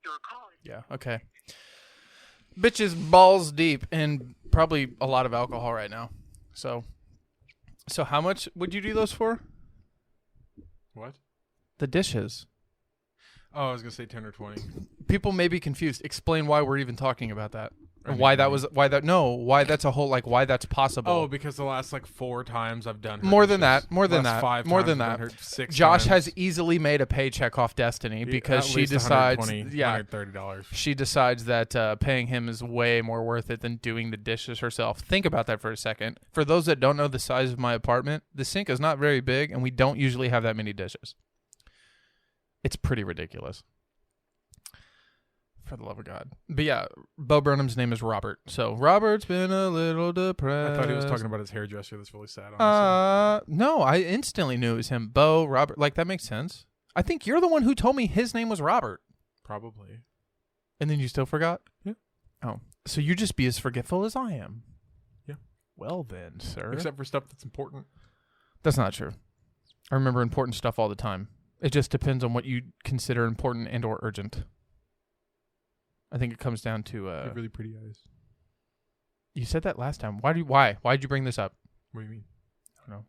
Your Your call is Yeah. Okay. Bitch is balls deep in probably a lot of alcohol right now. So how much would you do those for? What? The dishes. Oh, I was gonna say 10 or 20. People may be confused. Explain why we're even talking about that. I And mean, why that right. was why that's a whole why that's possible. Oh, because the last 4 times I've done her More than dishes. that. More than Last that. 5 More times than I've done that. her 6 Josh times. has easily made a paycheck off Destiny because At she least decides $130. she decides that paying him is way more worth it than doing the dishes herself. Think about that for a second. For those that don't know the size of my apartment, the sink is not very big, and we don't usually have that many dishes. It's pretty ridiculous. For the love of God. But yeah, Bo Burnham's name is Robert. So Robert's been a little depressed. I thought he was talking about his hairdresser. That's really sad. Honestly. No, I instantly knew it was him. Bo, Robert. That makes sense. I think you're the one who told me his name was Robert. Probably. And then you still forgot? Yeah. Oh. So you just be as forgetful as I am. Yeah. Well then, sir. Except for stuff that's important. That's not true. I remember important stuff all the time. It just depends on what you consider important and or urgent. I think it comes down to You have really pretty eyes. you said that last time. Why'd you bring this up? What do you mean? I don't know.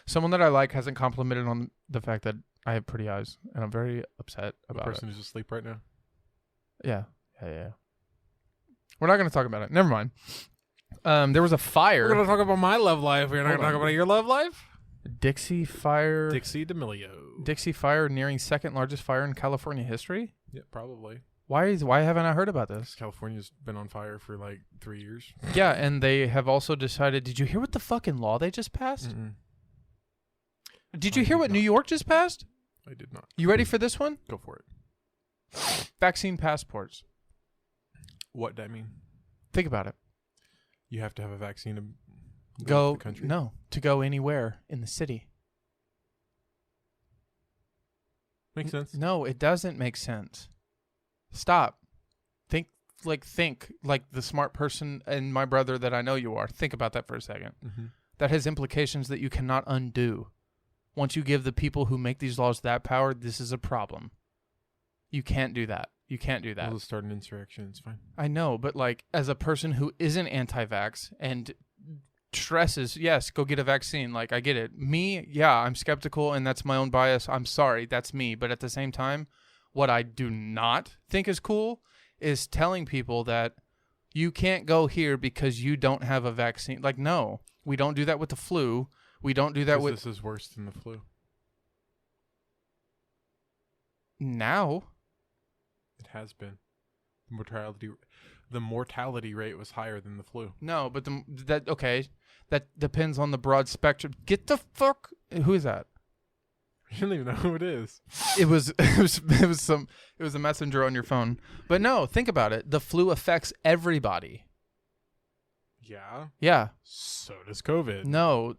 Someone that I like hasn't complimented on the fact that I have pretty eyes, and I'm very upset The about person who's asleep right now. it. Yeah. We're not going to talk about it. Never mind. There was a fire. We're gonna talk about my love life. We're not Hold gonna on. talk about your love life. Dixie Fire. Dixie D'Amelio. Dixie Fire nearing second largest fire in California history. Yeah, probably. Why haven't I heard about this? California's been on fire for 3 years. Yeah, and they have also decided. Did you hear what the fucking law they just passed? Mm-mm. Did you I hear did what New not. York just passed? I did not. You ready for this one? Go for it. Vaccine passports. What that mean? Think about it. You have to have a vaccine to leave Go the country. no to go anywhere in the city. Makes sense. No, it doesn't make sense. Stop. Think like the smart person and my brother that I know you are. Think about that for a second. Mm-hmm. That has implications that you cannot undo. Once you give the people who make these laws that power, this is a problem. You can't do that. You can't do that. We'll start an insurrection. It's fine. I know, but as a person who isn't anti-vax and stresses, yes, go get a vaccine. I get it. Me, yeah, I'm skeptical and that's my own bias. I'm sorry, that's me. But at the same time, what I do not think is cool is telling people that you can't go here because you don't have a vaccine. No, we don't do that with the flu. We don't do that 'Cause with this is worse than the flu. now. It has been. The mortality rate was higher than the flu. No, but that depends on the broad spectrum. Get the fuck. Who is that? You don't even know who it is. It was a messenger on your phone. But no, think about it. The flu affects everybody. Yeah. Yeah. So does COVID. No.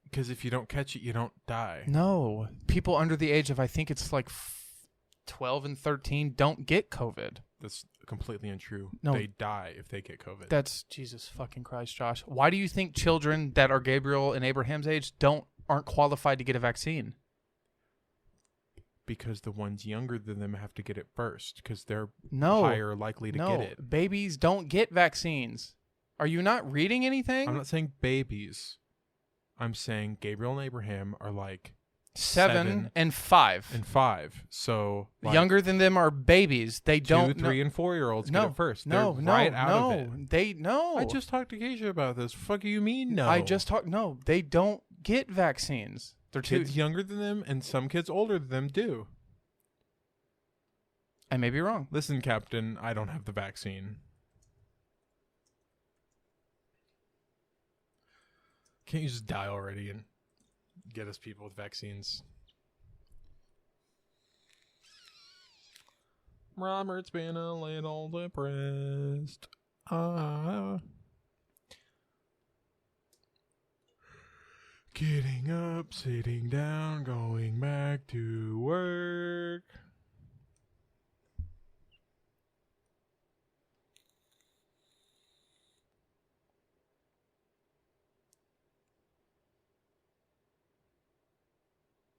Because if you don't catch it, you don't die. No. People under the age of, I think it's 12 and 13 don't get COVID. That's completely untrue. No. They die if they get COVID. That's Jesus fucking Christ, Josh. Why do you think children that are Gabriel and Abraham's age aren't qualified to get a vaccine? because the ones younger than them have to get it first because they're No. higher likely to get it. Babies don't get vaccines. Are you not reading anything? I'm not saying babies. I'm saying Gabriel and Abraham are like 7 and 5. and 5. So like Younger than them are babies. They 2, don't 3, and 4-year-olds no, get it first. No, They're no, right out no. of it. They no. I just talked to Keisha about this. Fuck do you mean no? I just talked. No, they don't get vaccines. They're too. Kids younger than them and some kids older than them do. I may be wrong. Listen, Captain, I don't have the vaccine. Can't you just die already and get us people with vaccines? Robert's been a little depressed. Getting up, sitting down, going back to work.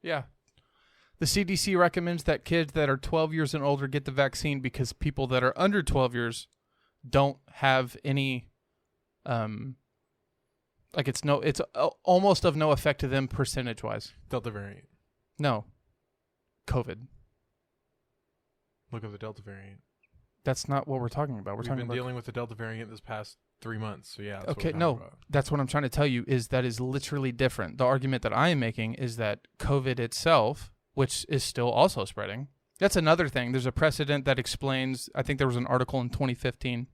Yeah. The CDC recommends that kids that are 12 years and older get the vaccine because people that are under 12 years don't have any, it's almost of no effect to them percentage-wise. Delta variant. No. COVID. Look at the Delta variant. That's not what we're talking about. We've been dealing with the Delta variant this past 3 months. So yeah. That's Okay, what we're no, talking about. that's what I'm trying to tell you is that is literally different. The argument that I am making is that COVID itself, which is still also spreading, that's another thing. There's a precedent that explains, I think there was an article in 2015.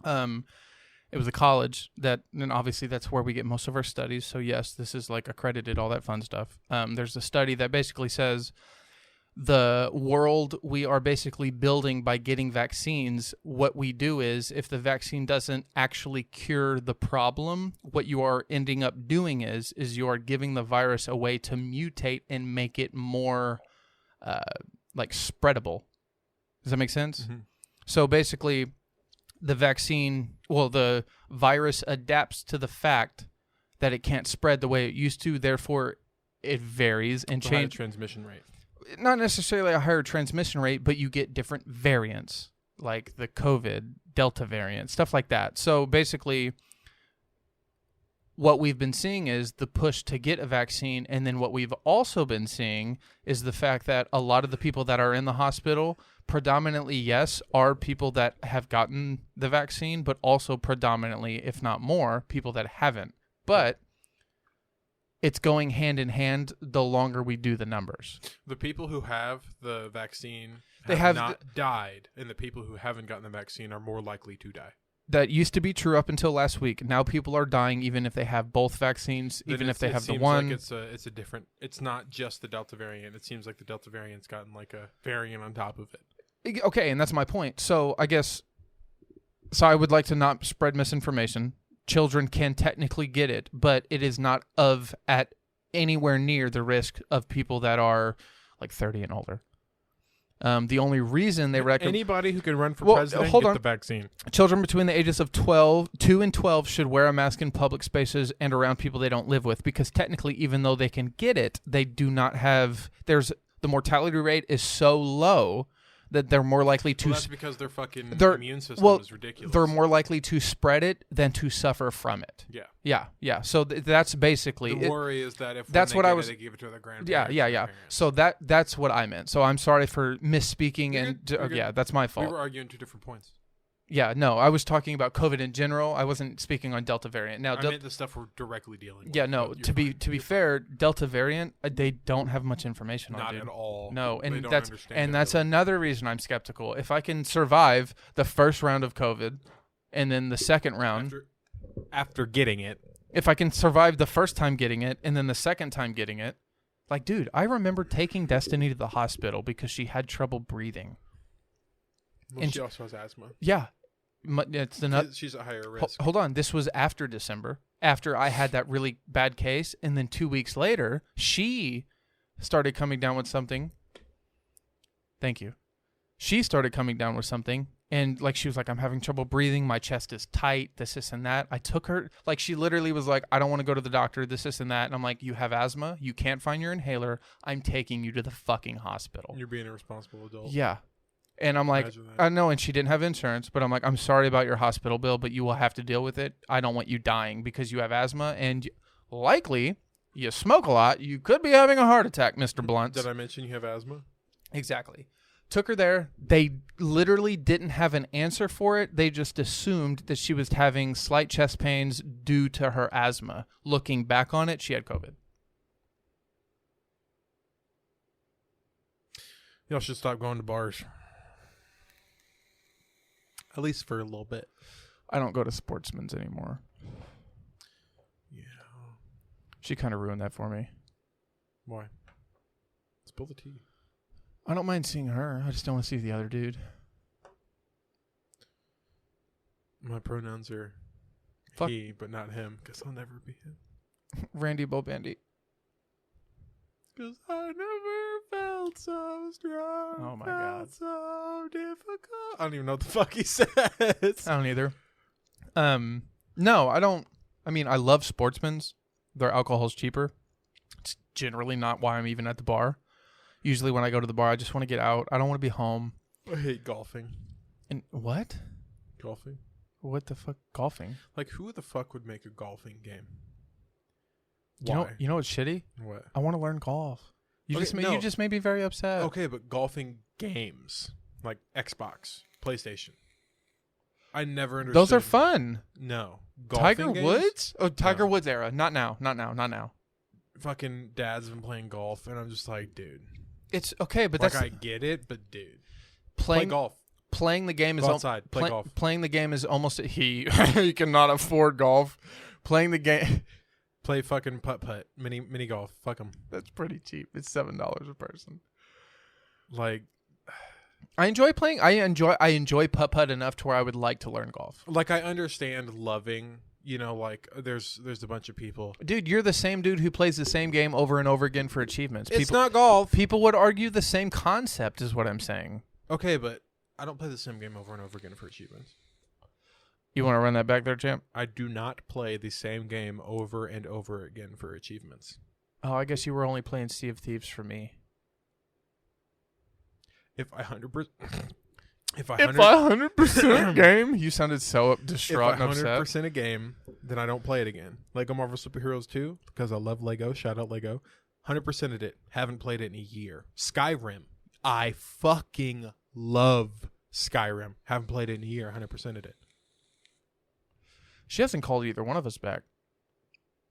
It was a college that, and obviously that's where we get most of our studies. So yes, this is like accredited, all that fun stuff. There's a study that basically says the world we are basically building by getting vaccines, what we do is if the vaccine doesn't actually cure the problem, what you are ending up doing is you are giving the virus a way to mutate and make it more spreadable. Does that make sense? Mm-hmm. So basically the virus adapts to the fact that it can't spread the way it used to, therefore it varies and changes transmission rate. Not necessarily a higher transmission rate, but you get different variants, like the COVID Delta variant, stuff like that. So basically, what we've been seeing is the push to get a vaccine, and then what we've also been seeing is the fact that a lot of the people that are in the hospital, predominantly, yes, are people that have gotten the vaccine, but also predominantly, if not more, people that haven't. But it's going hand in hand the longer we do the numbers. The people who have the vaccine They have have not died, and the people who haven't gotten the vaccine are more likely to die. That used to be true up until last week. Now people are dying even if they have both vaccines, even if they have the one. Like it's a different. It's not just the Delta variant. It seems like the Delta variant's gotten like a variant on top of it. Okay, and that's my point. So I would like to not spread misinformation. Children can technically get it, but it is not at anywhere near the risk of people that are like 30 and older. The only reason they recommend anybody who can run for president hold get on. the vaccine. Children between the ages of 2 and 12 should wear a mask in public spaces and around people they don't live with, because technically, even though they can get it, they do not have. The mortality rate is so low that they're more likely to. Well, that's because their fucking their- immune system well, is ridiculous. They're more likely to spread it than to suffer from it. Yeah. Yeah. So that's basically The it. worry is that if That's when what they I get was- it, they give it to their grandparents. Yeah. or their parents. So that's what I meant. So I'm sorry for misspeaking, You're and good. You're good. yeah, that's my We fault. were arguing 2 different points. Yeah, no, I was talking about COVID in general. I wasn't speaking on Delta variant. Now, I meant the stuff we're directly dealing with. yeah, no. but you're To be fine. You're fair, Delta variant, they don't have much information fine. on. Not Dude. at all. No, They and don't that's understand it, that's really. another reason I'm skeptical. If I can survive the first round of COVID, and then the second round, after getting it. if I can survive the first time getting it, and then the second time getting it, like, dude, I remember taking Destiny to the hospital because she had trouble breathing. Well, And she also has asthma. Yeah, it's another. She's at higher risk. Hold on. This was after December, after I had that really bad case. And then 2 weeks later, she started coming down with something. Thank you. She started coming down with something. And like, she was like, I'm having trouble breathing. My chest is tight, this, and that. I took her, like, she literally was like, I don't want to go to the doctor, this, and that. And I'm like, you have asthma. You can't find your inhaler. I'm taking you to the fucking hospital. You're being a responsible adult. Yeah. And I'm like, Imagine that. I know, and she didn't have insurance, but I'm like, I'm sorry about your hospital bill, but you will have to deal with it. I don't want you dying because you have asthma, and likely you smoke a lot. You could be having a heart attack, Mr. Blunt. Did I mention you have asthma? Exactly. Took her there. They literally didn't have an answer for it. They just assumed that she was having slight chest pains due to her asthma. Looking back on it, she had COVID. Y'all should stop going to bars. At least for a little bit. I don't go to Sportsman's anymore. Yeah. She kind of ruined that for me. Why? Spill the tea. I don't mind seeing her. I just don't want to see the other dude. My pronouns are Fuck. he, but not him, because I'll never be him. Randy Bobandy. Because I never felt so strong. Oh my felt God. so difficult. I don't even know what the fuck he says. I don't either. No, I don't. I mean, I love Sportsman's. Their alcohol's cheaper. It's generally not why I'm even at the bar. Usually when I go to the bar, I just want to get out. I don't want to be home. I hate golfing. And what? Golfing? What the fuck? Golfing? Like, who the fuck would make a golfing game? You know what's shitty? What? I want to learn golf. You Okay, just made me very upset. Okay, but golfing games. Like Xbox, PlayStation. I never understood. Those are fun. No. Tiger Golfing games? Woods? Oh, Tiger No. Woods era. Not now. Not now. Not now. Fucking dad's been playing golf, and I'm just like, dude. It's okay, but Like, that's I get it, but dude. Play playing golf. playing the game is Go outside. Play golf. Playing the game is almost he cannot afford golf. Playing the game Play fucking putt-putt. Mini golf. Fuck them. that's pretty cheap. It's $7 a person. Like I enjoy playing. I enjoy putt putt enough to where I would like to learn golf. I understand loving, like there's a bunch of people. Dude, you're the same dude who plays the same game over and over again for achievements. It's not golf. People would argue the same concept is what I'm saying. Okay, but I don't play the same game over and over again for achievements. You want to run that back there, champ? I do not play the same game over and over again for achievements. Oh, I guess you were only playing Sea of Thieves for me. If I 100%, if I If 100% game, you sounded so if distraught I and upset. 100% a game, then I don't play it again. Lego Marvel Superheroes 2, because I love Lego. Shout out Lego. 100%ed it. Haven't played it in a year. Skyrim. I fucking love Skyrim. Haven't played it in a year. 100%ed it. She hasn't called either one of us back.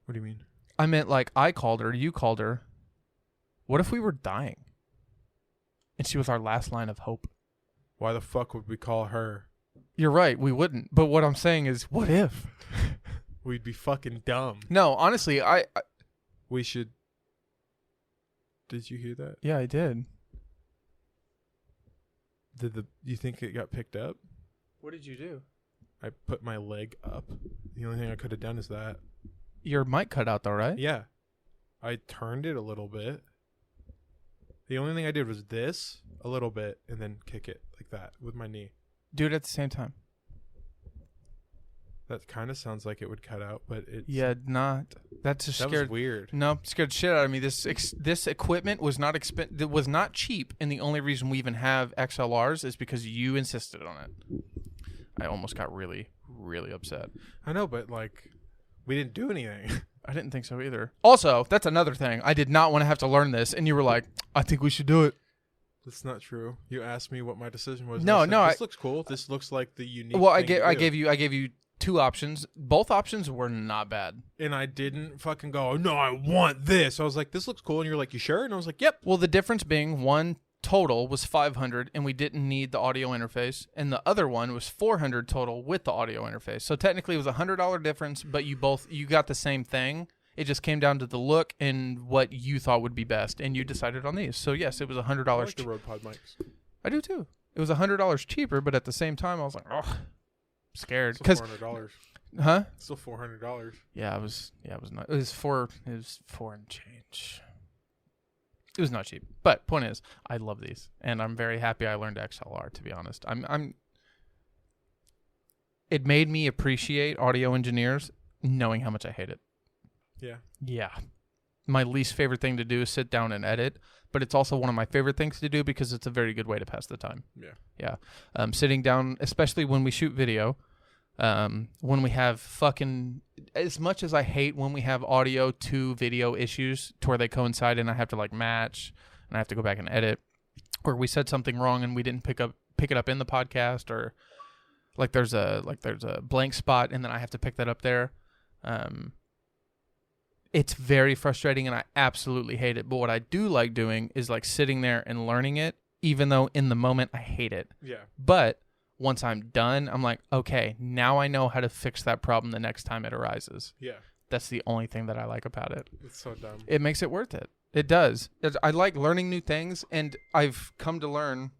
What do you mean? I meant like I called her, you called her. What if we were dying? And she was our last line of hope. Why the fuck would we call her? You're right, we wouldn't. But what I'm saying is, what if? We'd be fucking dumb. No, honestly, I We should. Did you hear that? yeah, I did. You think it got picked up? What did you do? I put my leg up. The only thing I could have done is that. Your mic cut out though, right? Yeah. I turned it a little bit. The only thing I did was this a little bit and then kick it like that with my knee. Do it at the same time. That kind of sounds like it would cut out, but it's Yeah, not. That's just that scared. was weird. No, scared the shit out of me. This equipment was not it was not cheap, and the only reason we even have XLRs is because you insisted on it. I almost got really, really upset. I know, but like we didn't do anything. I didn't think so either. Also, that's another thing. I did not want to have to learn this, and you were like, "I think we should do it." That's not true. You asked me what my decision was. No, and I said, no, This looks cool. This looks like the unique. Well, I thing to do." gave you two options. Both options were not bad. And I didn't fucking go, no, I want this. I was like, this looks cool. And you're like, you sure? And I was like, yep. Well, the difference being one total was $500, and we didn't need the audio interface, and the other one was $400 total with the audio interface. So technically, it was $100 difference, but you got the same thing. It just came down to the look and what you thought would be best, and you decided on these. So yes, it was $100 I like the cheaper. Rode Pod mics. I do too. It was $100 cheaper, but at the same time, I was like, oh, scared. Still Because, $400. huh? Still $400. Yeah, it was not. It was four and change. It was not cheap. But point is, I love these, and I'm very happy I learned XLR. To be honest, It made me appreciate audio engineers, knowing how much I hate it. Yeah. Yeah, my least favorite thing to do is sit down and edit, but it's also one of my favorite things to do because it's a very good way to pass the time. Yeah. Sitting down, especially when we shoot video. When we have fucking, as much as I hate when we have audio to video issues to where they coincide and I have to like match and I have to go back and edit, or we said something wrong and we didn't pick it up in the podcast, or like there's a blank spot and then I have to pick that up there. It's very frustrating and I absolutely hate it. But what I do like doing is like sitting there and learning it, even though in the moment I hate it. Yeah. But once I'm done, I'm like, okay, now I know how to fix that problem the next time it arises. Yeah. That's the only thing that I like about it. It's so dumb. It makes it worth it. It does. I like learning new things, and I've come to learn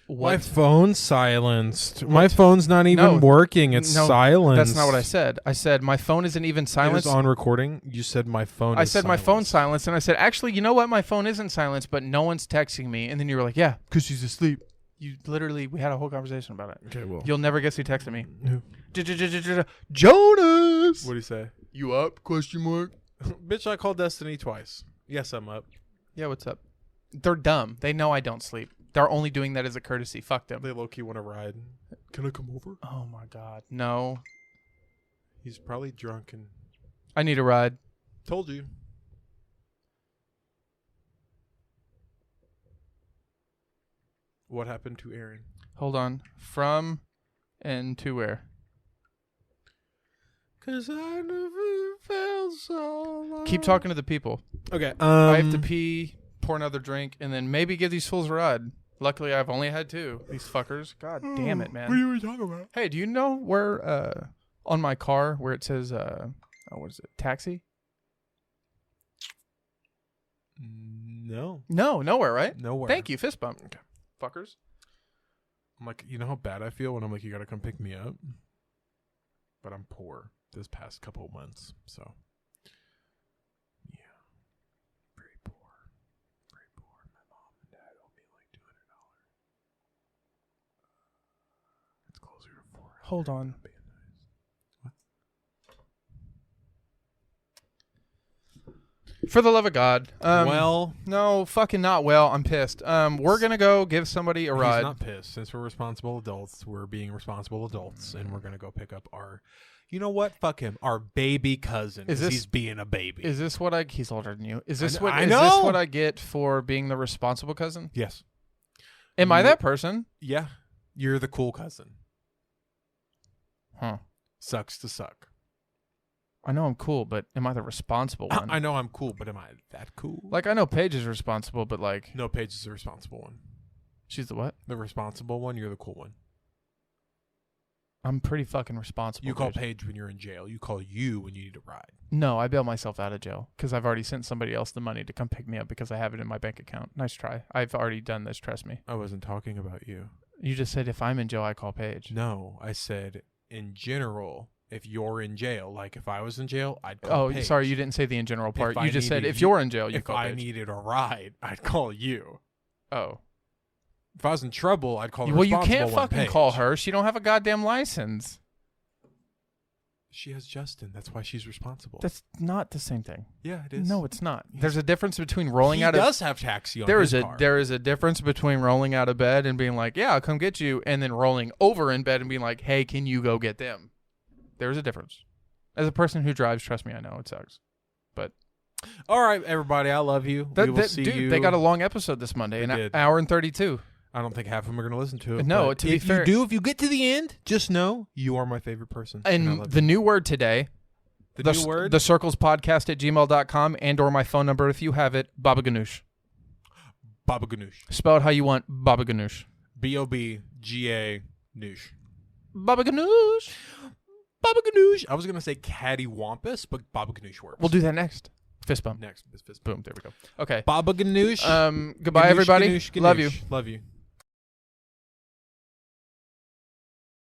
My what... phone's silenced. My phone's not even No. working. It's No, silenced. That's not what I said. I said my phone isn't even It silenced. was on recording. You said my phone I is said my silenced. phone's silenced, and I said, actually, you know what? My phone isn't silenced, but no one's texting me. And then you were like, yeah, because she's asleep. We had a whole conversation about it. Okay, well. You'll never guess who texted me. Who? Jonas! What do you say? You up? Question mark. Bitch, I called Destiny twice. Yes, I'm up. Yeah, what's up? They're dumb. They know I don't sleep. They're only doing that as a courtesy. Fuck them. They low-key want to ride. Can I come over? Oh my god. No. He's probably drunk and I need a ride. told you. What happened to Aaron? Hold on. From and to where? 'Cause I never felt so long. Keep talking to the people. Okay. I have to pee, pour another drink, and then maybe give these fools a ride. Luckily, I've only had 2. These fuckers. God damn it, man. What are you talking about? Hey, do you know where on my car where it says what is it? Taxi? No. No, nowhere, right? Nowhere. Thank you. Fist bump. Okay. Fuckers. I'm like, you know how bad I feel when I'm like, you gotta come pick me up? But I'm poor this past couple of months, so. Yeah. Very poor. Very poor. My mom and dad owe me like $200. It's closer to $400. Hold on. For the love of God. Well, No, fucking not well. I'm pissed. We're going to go give somebody a ride. he's not pissed. Since we're responsible adults, we're being responsible adults, and we're gonna go pick up our. You know what? Fuck him. Our baby cousin. Is 'cause this- he's being a baby? Is this what he's older than you? Is this I what I is this know. what I get for being the responsible cousin? Yes. Am I You- that person? Yeah. You're the cool cousin. Huh. Sucks to suck. I know I'm cool, but am I the responsible one? I know I'm cool, but am I that cool? Like, I know Paige is responsible, but like, No, Paige is the responsible one. she's the what? The responsible one. You're the cool one. I'm pretty fucking responsible. You call dude. Paige when you're in jail. You call you when you need a ride. No, I bail myself out of jail because I've already sent somebody else the money to come pick me up because I have it in my bank account. Nice try. I've already done this. Trust me. I wasn't talking about you. You just said if I'm in jail, I call Paige. No, I said in general. If you're in jail, like if I was in jail, I'd call Oh, Paige. sorry, you didn't say the in general part. I You just said needed if you- you're in jail, you If call I Paige. needed a ride, I'd call you. Oh, If I was in trouble, I'd call the well, you responsible can't one, fucking Paige. call her. She don't have a goddamn license. She has Justin. That's why she's responsible. That's not the same thing. Yeah, it is. No, it's not. There's a difference between rolling he out of does have taxi on there his is car. there is a difference between rolling out of bed and being like, "Yeah, I'll come get you," and then rolling over in bed and being like, "Hey, can you go get them?" There's a difference. As a person who drives, trust me, I know it sucks. But All right, everybody. I love you. We will see dude, you. they got a long episode this Monday, They an did. hour and 32. I don't think half of them are going to listen to it. No, but to be if fair- you do, if you get to the end, just know you are my favorite person. I And love the you. new word today, the new word, the circles podcast at gmail.com and or my phone number if you have it, Baba Ganoush. Baba Ganoush. Spell it how you want, Baba Ganoush. BOBGA noosh. Baba Ganoush. Baba Ganoush. I was going to say cattywampus, but Baba Ganoush works. We'll do that next. Fist bump. next. Fist Boom. There we go. Okay. Baba Ganoush. Goodbye, Ganoush, everybody. Ganoush, Love you. Ganoush. Love you.